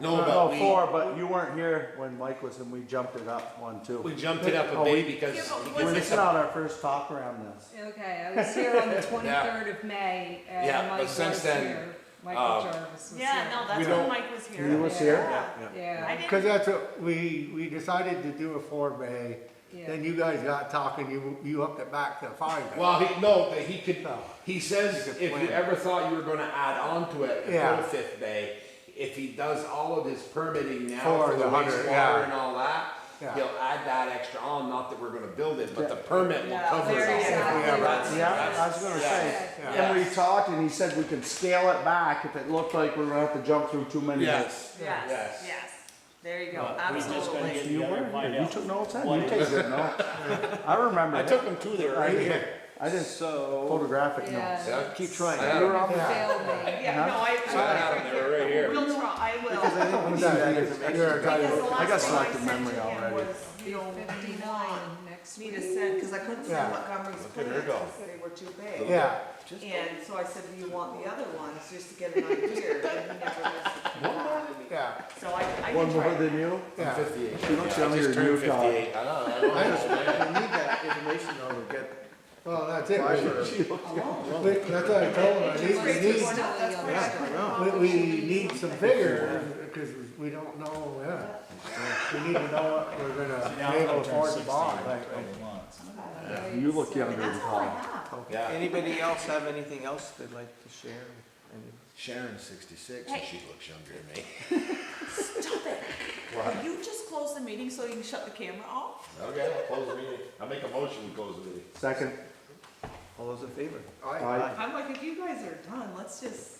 No, No, but we, 4, but you weren't here when Mike was, and we jumped it up 1, 2. we jumped it up a Oh, bit we- because Yeah, but he was gives it- It's us not our first talk around this. Okay, I was here on the 23rd of May, Yeah, and but Mike since was then, here. Michael Jarvis was here. Yeah, no, that's We when don't- Mike was here. He was here? Yeah. Yeah, I didn't. Cause that's what, we decided to do a 4 bay, yeah. then you guys got talking, you upped it back to a 5 bay. well, he could, he says You could if you plan. ever thought you were gonna add on to it and Yeah. put a 5th bay, if he does all of his permitting now For for the the 100, wastewater yeah. and all that, Yeah. he'll add that extra on, not that we're gonna build it, but the permit will Yeah, cover it there all. you go. Exactly. Yeah, I was gonna say, Yeah. and we talked, and he said we could scale it back if it looked like we were gonna have to jump through too many hoops. Yes, Yes, yes. yes. There you go, But we just gotta absolutely. get You together were and find here, you out. took notes, huh? what You it take is. good notes. I remember I it. took him to there right here. I did photographic notes. Yeah. Keep trying. I You were had on You the- failed me. Yeah, no, them, they were right here. We'll try, I will. Because I think we need that information. You're Because the entitled- last I got thing selective sent memory to him already. was, you know, 59 next me week. to send, because I couldn't Yeah. send Montgomery's Look at her plans, go. because they were too big. Yeah, And so I said, do you want the other ones, just to get an idea, and he never listened. yeah, So I One can more try. than you? I'm yeah. 58. She looks Yeah, I younger just than turned you, Todd. 58. I know, I know. We need that information though to get. Well, that's it, She looks younger. that's what I told him, Interest rates are going up, that's Yeah, why I know. we need some figures, because we don't know, we need to know what we're See, gonna now be able I'm to gonna afford turn to buy. 60 in a couple months. You look younger than That's all I Todd. have. Yeah. Anybody else have anything else they'd like to share? Sharon's 66 and she looks younger than me. Could you just close the meeting so you can shut the camera off? Okay, I'll close the meeting. I'll make a motion, we close the meeting. Second. All those in favor? Aye. I'm like, if you guys are done, let's just